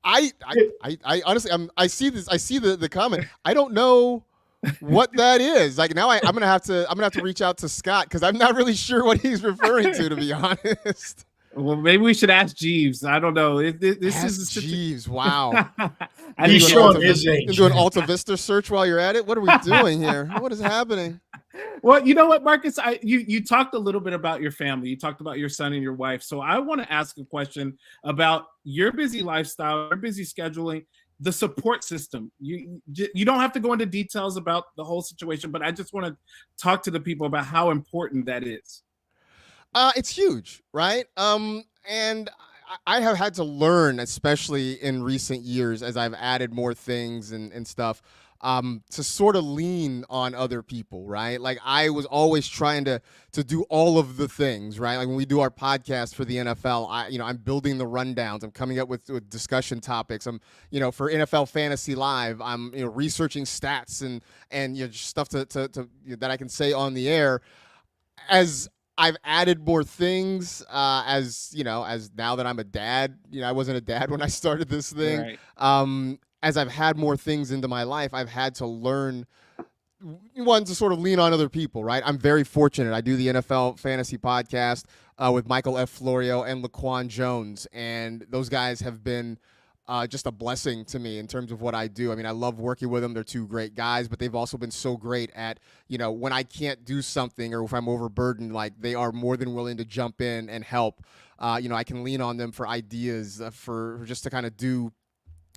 I honestly, I see the comment. I don't know what that is. Like now I'm gonna have to reach out to Scott because I'm not really sure what he's referring to be honest. Well, maybe we should ask Jeeves. I don't know. This is Jeeves. Wow. He's showing his age. Do an Alta Vista search while you're at it. What are we doing here? What is happening? Well, you know what, Marcus? You talked a little bit about your family. You talked about your son and your wife. So I want to ask a question about your busy lifestyle, your busy scheduling, the support system. You don't have to go into details about the whole situation, but I just want to talk to the people about how important that is. It's huge, right? And I have had to learn, especially in recent years, as I've added more things and stuff, to sort of lean on other people, right? Like I was always trying to do all of the things, right? Like when we do our podcast for the NFL, I'm building the rundowns, I'm coming up with discussion topics. I'm, for NFL Fantasy Live, I'm researching stats and just stuff to that I can say on the air. As I've added more things, as now that I'm a dad, I wasn't a dad when I started this thing. Right. As I've had more things into my life, I've had to learn one to sort of lean on other people, right? I'm very fortunate. I do the NFL Fantasy Podcast with Michael F. Florio and Laquan Jones, and those guys have been just a blessing to me in terms of what I do. I mean, I love working with them. They're two great guys, but they've also been so great at, when I can't do something or if I'm overburdened, like they are more than willing to jump in and help. I can lean on them for ideas, for just to kind of do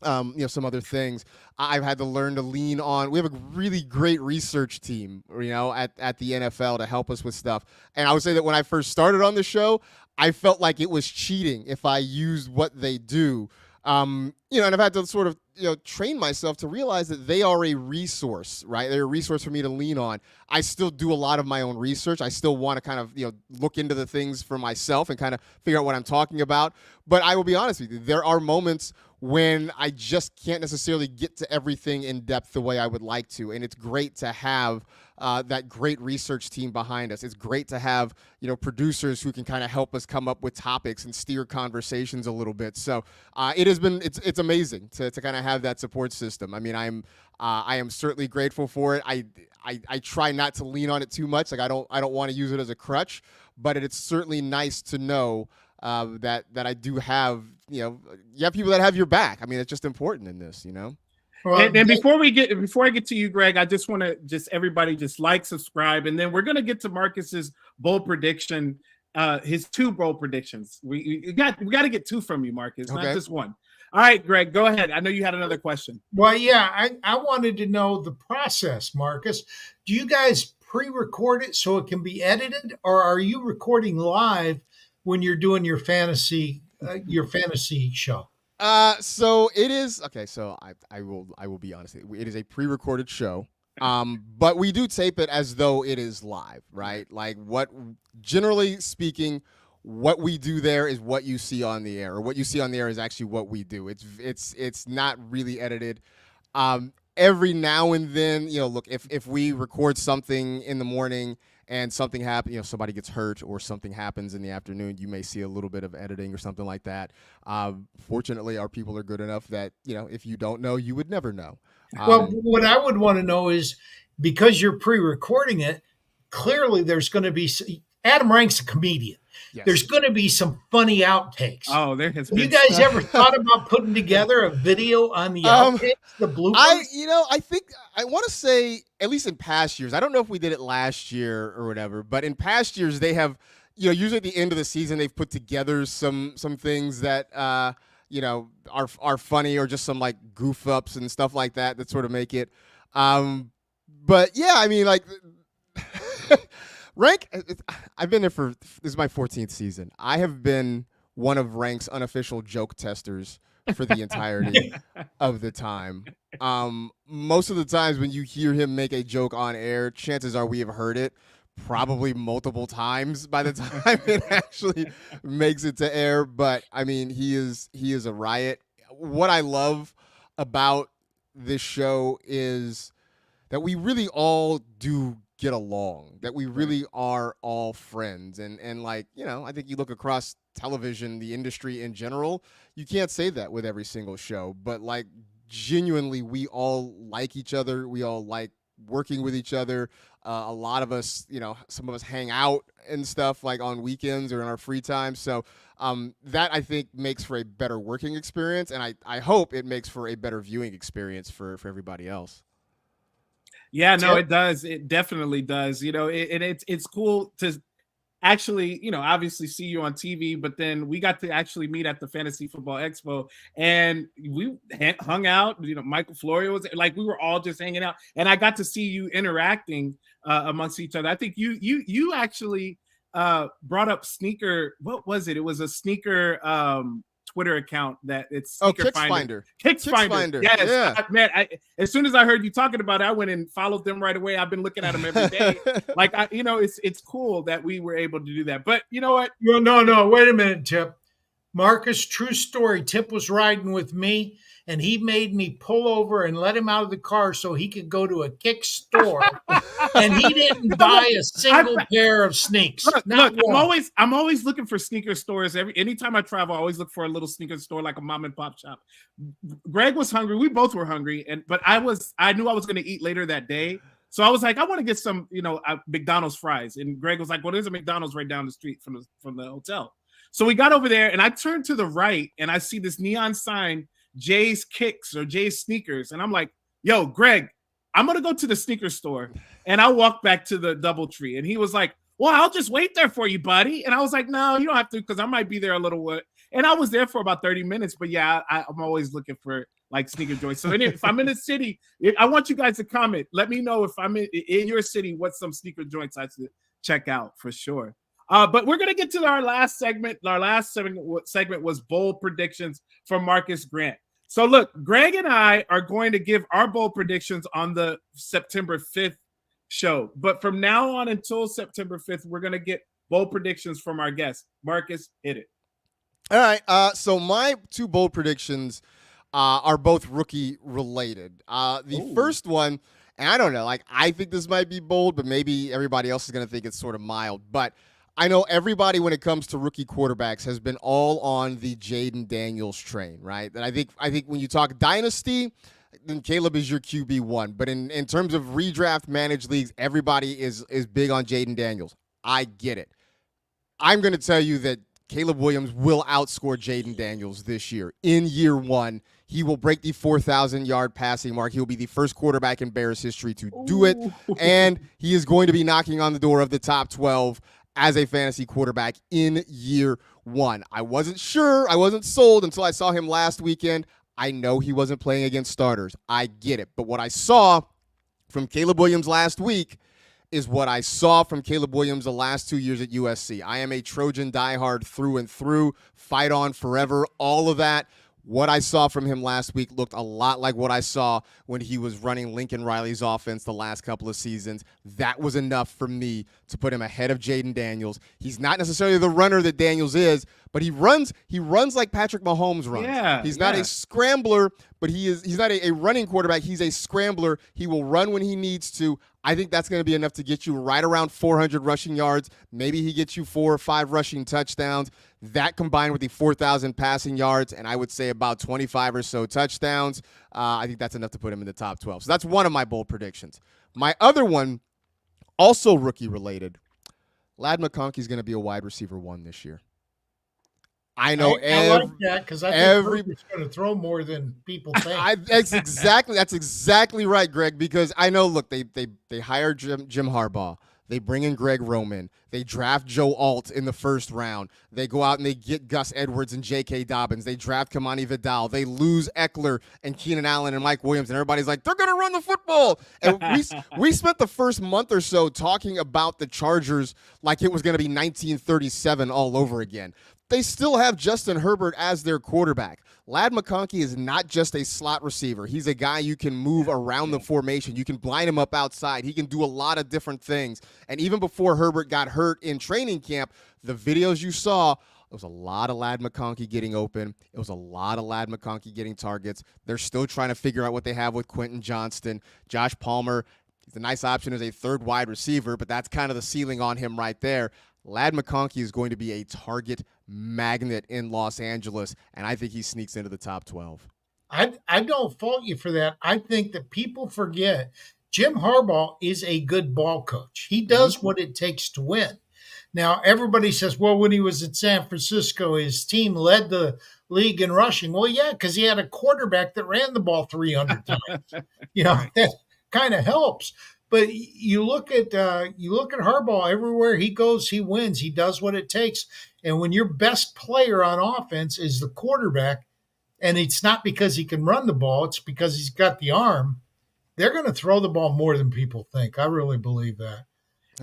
some other things. I've had to learn to lean on. We have a really great research team, at the NFL to help us with stuff. And I would say that when I first started on the show, I felt like it was cheating if I used what they do. And I've had to sort of, train myself to realize that they are a resource, right? They're a resource for me to lean on. I still do a lot of my own research. I still want to kind of, look into the things for myself and kind of figure out what I'm talking about. But I will be honest with you, there are moments when I just can't necessarily get to everything in depth the way I would like to. And it's great to have that great research team behind us. It's great to have, producers who can kind of help us come up with topics and steer conversations a little bit. So it's amazing to kind of have that support system. I mean, I am certainly grateful for it. I try not to lean on it too much. Like I don't want to use it as a crutch, but it's certainly nice to know that I do have, you have people that have your back. I mean, it's just important in this, Well, and before I get to you, Greg, I just want to everybody like, subscribe, and then we're going to get to Marcus's bold prediction, his 2 bold predictions. We got to get 2 from you, Marcus, okay. Not just 1. All right, Greg, go ahead. I know you had another question. Well, yeah, I wanted to know the process, Marcus. Do you guys pre-record it so it can be edited, or are you recording live when you're doing your fantasy show? So it is okay. So I will be honest. It is a pre-recorded show. But we do tape it as though it is live, right? Like generally speaking, what we do there is what you see on the air, or what you see on the air is actually what we do. It's not really edited. Every now and then, look, if we record something in the morning and something happens, somebody gets hurt or something happens in the afternoon, you may see a little bit of editing or something like that. Fortunately, our people are good enough that, if you don't know, you would never know. Well, what I would want to know is, because you're pre-recording it, clearly there's going to be Adam Rank's a comedian. Yes. There's going to be some funny outtakes. Oh, there has Have been. you guys ever thought about putting together a video on the outtakes, the bloopers? I think I want to say, at least in past years, I don't know if we did it last year or whatever, but in past years they have, usually at the end of the season they've put together some things that are funny, or just some like goof ups and stuff like that sort of make it. But yeah, I mean, like. Rank, I've been there this is my 14th season. I have been one of Rank's unofficial joke testers for the entirety of the time. Most of the times when you hear him make a joke on air, chances are we have heard it probably multiple times by the time it actually makes it to air. But I mean, he is a riot. What I love about this show is that we really all do get along, that we really are all friends. And like, I think you look across television, the industry in general, you can't say that with every single show, but like genuinely, we all like each other. We all like working with each other. A lot of us, some of us hang out and stuff like on weekends or in our free time. So that I think makes for a better working experience. And I hope it makes for a better viewing experience for everybody else. Yeah, no, it does. It definitely does. It's cool to actually, obviously see you on TV, but then we got to actually meet at the Fantasy Football Expo, and we hung out. Michael Florio was like, we were all just hanging out, and I got to see you interacting amongst each other. I think you actually brought up sneaker. What was it? It was a sneaker Twitter account that it's Oh, Sneaker Kicks Finder. Kicks Finder. Yes, Yeah. man. As soon as I heard you talking about it, I went and followed them right away. I've been looking at them every day. Like, it's cool that we were able to do that. But you know what? Well, no, wait a minute, Tipp. Marcus, true story. Tipp was riding with me, and he made me pull over and let him out of the car so he could go to a Kick store. And he didn't buy a single pair of sneaks. Look, Not one. I'm always looking for sneaker stores. Anytime I travel, I always look for a little sneaker store, like a mom and pop shop. Greg was hungry. We both were hungry, but I knew I was going to eat later that day. So I was like, I want to get some, McDonald's fries. And Greg was like, well, there's a McDonald's right down the street from the hotel. So we got over there, and I turned to the right, and I see this neon sign, Jay's Kicks or Jay's Sneakers. And I'm like, yo, Greg, I'm going to go to the sneaker store. And I walked back to the DoubleTree. And he was like, well, I'll just wait there for you, buddy. And I was like, no, you don't have to, because I might be there a little bit. And I was there for about 30 minutes. But yeah, I'm always looking for like sneaker joints. So if I'm in a city, I want you guys to comment. Let me know if I'm in your city, what's some sneaker joints I should check out for sure. But we're going to get to our last segment. Our last segment was bold predictions from Marcas Grant. So look, Greg and I are going to give our bold predictions on the September 5th show. But from now on until September 5th, we're going to get bold predictions from our guests. Marcus, hit it. All right. So my two bold predictions are both rookie related. The first one, and I don't know, like I think this might be bold, but maybe everybody else is going to think it's sort of mild. But I know everybody, when it comes to rookie quarterbacks, has been all on the Jaden Daniels train, right? And I think when you talk Dynasty, then Caleb is your QB1. But in terms of redraft managed leagues, everybody is big on Jaden Daniels. I get it. I'm going to tell you that Caleb Williams will outscore Jaden Daniels this year. In year one, he will break the 4,000-yard passing mark. He will be the first quarterback in Bears history to do it. And he is going to be knocking on the door of the top 12 as a fantasy quarterback in year one. I wasn't sure. I wasn't sold until I saw him last weekend. I know he wasn't playing against starters. I get it. But what I saw from Caleb Williams last week is what I saw from Caleb Williams the last 2 years at USC. I am a Trojan diehard through and through, fight on forever, all of that. What I saw from him last week looked a lot like what I saw when he was running Lincoln Riley's offense the last couple of seasons. That was enough for me to put him ahead of Jaden Daniels. He's not necessarily the runner that Daniels is, but he runs like Patrick Mahomes runs. Yeah, he's not a scrambler, but he's not a running quarterback. He's a scrambler. He will run when he needs to. I think that's going to be enough to get you right around 400 rushing yards. Maybe he gets you 4 or 5 rushing touchdowns. That combined with the 4,000 passing yards, and I would say about 25 or so touchdowns, I think that's enough to put him in the top 12. So that's one of my bold predictions. My other one, also rookie-related, Ladd McConkey is going to be a wide receiver 1 this year. I know I like that because I think Herbert's going to throw more than people think. That's exactly right, Greg, because I know, look, they hired Jim Harbaugh. They bring in Greg Roman. They draft Joe Alt in the first round. They go out and they get Gus Edwards and J.K. Dobbins. They draft Kamani Vidal. They lose Eckler and Keenan Allen and Mike Williams, and everybody's like, they're going to run the football. And we spent the first month or so talking about the Chargers like it was going to be 1937 all over again. They still have Justin Herbert as their quarterback. Ladd McConkey is not just a slot receiver. He's a guy you can move around the formation. You can blind him up outside. He can do a lot of different things. And even before Herbert got hurt in training camp, the videos you saw, it was a lot of Ladd McConkey getting open. It was a lot of Ladd McConkey getting targets. They're still trying to figure out what they have with Quentin Johnston. Josh Palmer, he's a nice option as a third wide receiver, but that's kind of the ceiling on him right there. Ladd McConkey is going to be a target magnet in Los Angeles, and I think he sneaks into the top 12. I don't fault you for that. I think that people forget Jim Harbaugh is a good ball coach. He does what it takes to win. Now, everybody says, well, when he was at San Francisco, his team led the league in rushing. Well, yeah, because he had a quarterback that ran the ball 300 times. That kind of helps. But you look at Harbaugh, everywhere he goes, he wins. He does what it takes. And when your best player on offense is the quarterback, and it's not because he can run the ball, it's because he's got the arm, they're going to throw the ball more than people think. I really believe that.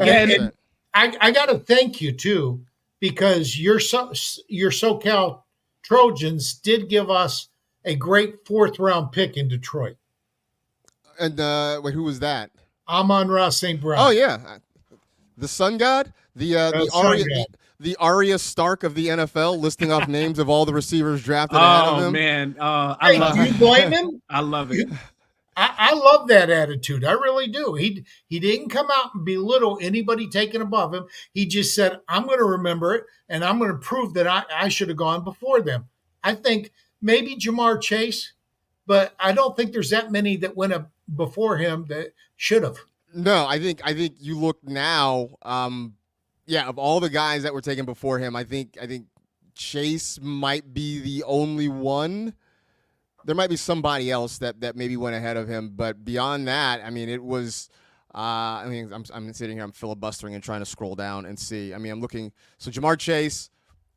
And I got to thank you too, because your SoCal Trojans did give us a great 4th-round pick in Detroit. And wait, who was that? Amon-Ra St. Brown. Oh yeah, the Sun God, Sun God. the Arya Stark of the NFL, listing off names of all the receivers drafted ahead of him. Oh man, I Hey, love do you it. blame him? I love it. I love that attitude. I really do. He didn't come out and belittle anybody taken above him. He just said, I'm going to remember it, and I'm going to prove that I should have gone before them. I think maybe Jamar Chase, but I don't think there's that many that went up before him that should have. No, I think you look now. Of all the guys that were taken before him, I think Chase might be the only one. There might be somebody else that maybe went ahead of him, but beyond that, I mean, it was. I'm sitting here, I'm filibustering and trying to scroll down and see. I mean, I'm looking. So Jamar Chase,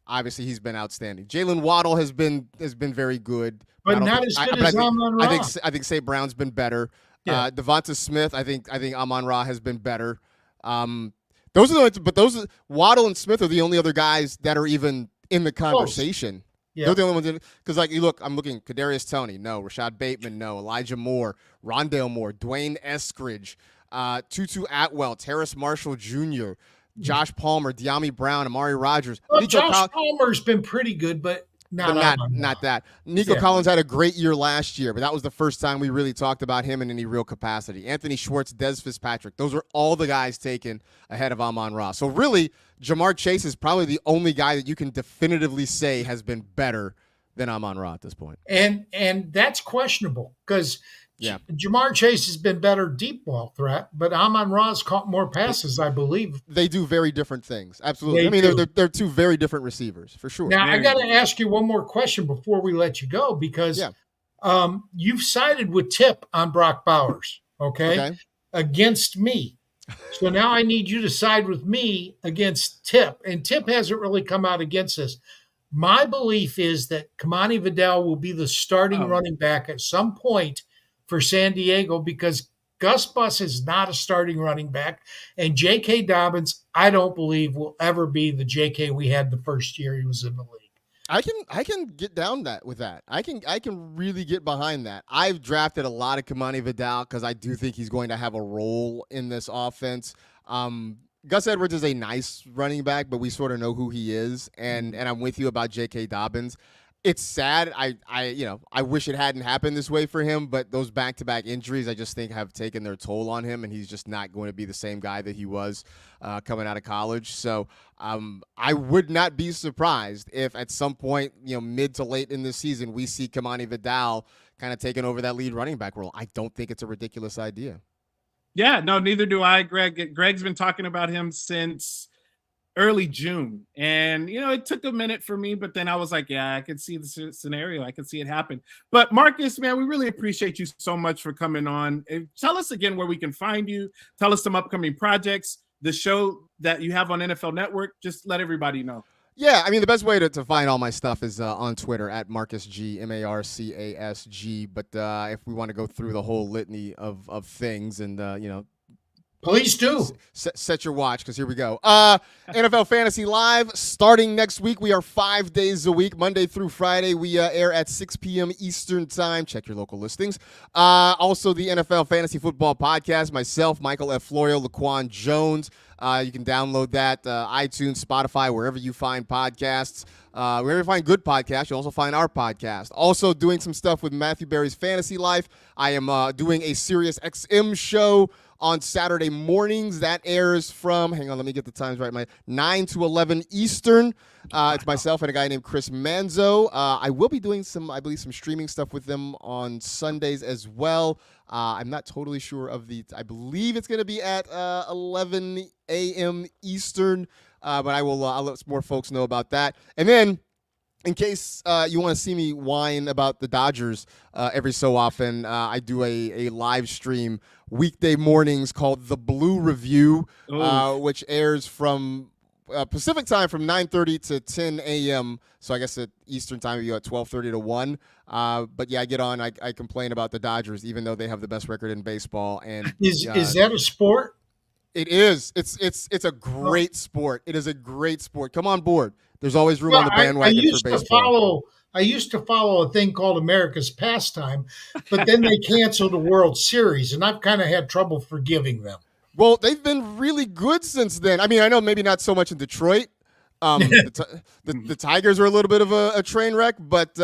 obviously, he's been outstanding. Jalen Waddle has been very good, But not as good as Amon-Ra. I think St. Brown's been better. Yeah. Devonta Smith, I think Amon-Ra has been better. Those are Waddle and Smith are the only other guys that are even in the conversation. Yeah. They're the only ones because I'm looking Kadarius Toney, no. Rashad Bateman, no. Elijah Moore, Rondale Moore, Dwayne Eskridge, Tutu Atwell, Terrace Marshall Jr., Josh Palmer, De'Ami Brown, Amari Rogers. Well, Josh Palmer's been pretty good, but not that. Nico Collins had a great year last year, but that was the first time we really talked about him in any real capacity. Anthony Schwartz, Dez Fitzpatrick, those are all the guys taken ahead of Amon-Ra. So really, Jamar Chase is probably the only guy that you can definitively say has been better than Amon-Ra at this point. And that's questionable because Jamar Chase has been better deep ball threat, but Amon-Ra's caught more passes, I believe. They do very different things. Absolutely. They're two very different receivers for sure. Now, I got to ask you one more question before we let you go because you've sided with Tipp on Brock Bowers, okay, against me. So now I need you to side with me against Tipp. And Tipp hasn't really come out against us. My belief is that Kamani Vidal will be the starting running back at some point for San Diego because Gus Bus is not a starting running back. And J.K. Dobbins, I don't believe, will ever be the J.K. we had the first year he was in the league. I can get down with that. I can really get behind that. I've drafted a lot of Kamani Vidal because I do think he's going to have a role in this offense. Gus Edwards is a nice running back, but we sort of know who he is, and I'm with you about J.K. Dobbins. It's sad. I wish it hadn't happened this way for him, but those back-to-back injuries I just think have taken their toll on him, and he's just not going to be the same guy that he was coming out of college. So I would not be surprised if at some point, mid to late in this season, we see Kamani Vidal kind of taking over that lead running back role. I don't think it's a ridiculous idea. Yeah, no, neither do I, Greg. Greg's been talking about him since early June. And, it took a minute for me, but then I was like, yeah, I can see the scenario. I can see it happen. But Marcus, man, we really appreciate you so much for coming on. Tell us again where we can find you. Tell us some upcoming projects, the show that you have on NFL Network. Just let everybody know. Yeah, I mean, the best way to find all my stuff is on Twitter at Marcus G, MarCasG. But if we want to go through the whole litany of things and, please do. Set your watch because here we go. NFL Fantasy Live starting next week. We are 5 days a week, Monday through Friday. We air at 6 p.m. Eastern time. Check your local listings. Also, the NFL Fantasy Football Podcast. Myself, Michael F. Florio, Laquan Jones. You can download that iTunes, Spotify, wherever you find podcasts. Wherever you find good podcasts, you'll also find our podcast. Also doing some stuff with Matthew Berry's Fantasy Life. I am doing a Sirius XM show on Saturday mornings. That airs from, hang on, let me get the times right, 9 to 11 Eastern. It's myself and a guy named Chris Manzo. I will be doing some streaming stuff with them on Sundays as well. I'm not totally sure I believe it's going to be at 11 a.m. Eastern, but I'll let more folks know about that. And then, in case you want to see me whine about the Dodgers every so often, I do a live stream weekday mornings called The Blue Review, which airs from Pacific time from 9:30 to 10 a.m. So I guess at Eastern time, you at 12:30 to 1. But yeah, I get on. I complain about the Dodgers, even though they have the best record in baseball. And is that a sport? It is. It's a great sport. It is a great sport. Come on board. There's always room on the bandwagon for baseball. I used to follow a thing called America's Pastime, but then they canceled the World Series, and I've kind of had trouble forgiving them. Well, they've been really good since then. I mean, I know maybe not so much in Detroit. The Tigers are a little bit of a train wreck, but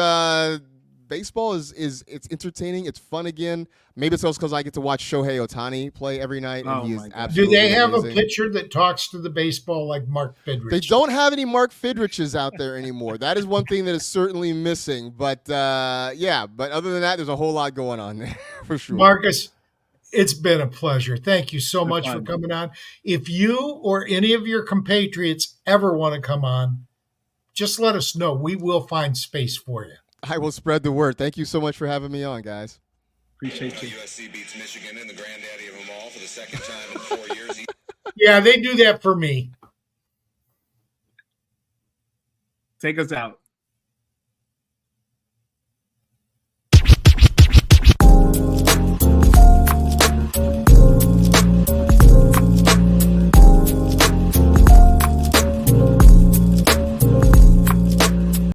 baseball is it's entertaining. It's fun again. Maybe it's also because I get to watch Shohei Ohtani play every night, and he is Do absolutely they have amazing. a pitcher that talks to the baseball like Mark Fidrich? They don't have any Mark Fidriches out there anymore. That is one thing that is certainly missing. But yeah, but other than that, there's a whole lot going on there for sure. Marcus, it's been a pleasure. Thank you so much for fun. coming on. If you or any of your compatriots ever want to come on, just let us know. We will find space for you. I will spread the word. Thank you so much for having me on, guys. Appreciate you. USC beats Michigan in the granddaddy of them all for the second time in 4 years. Yeah, they do that for me. Take us out.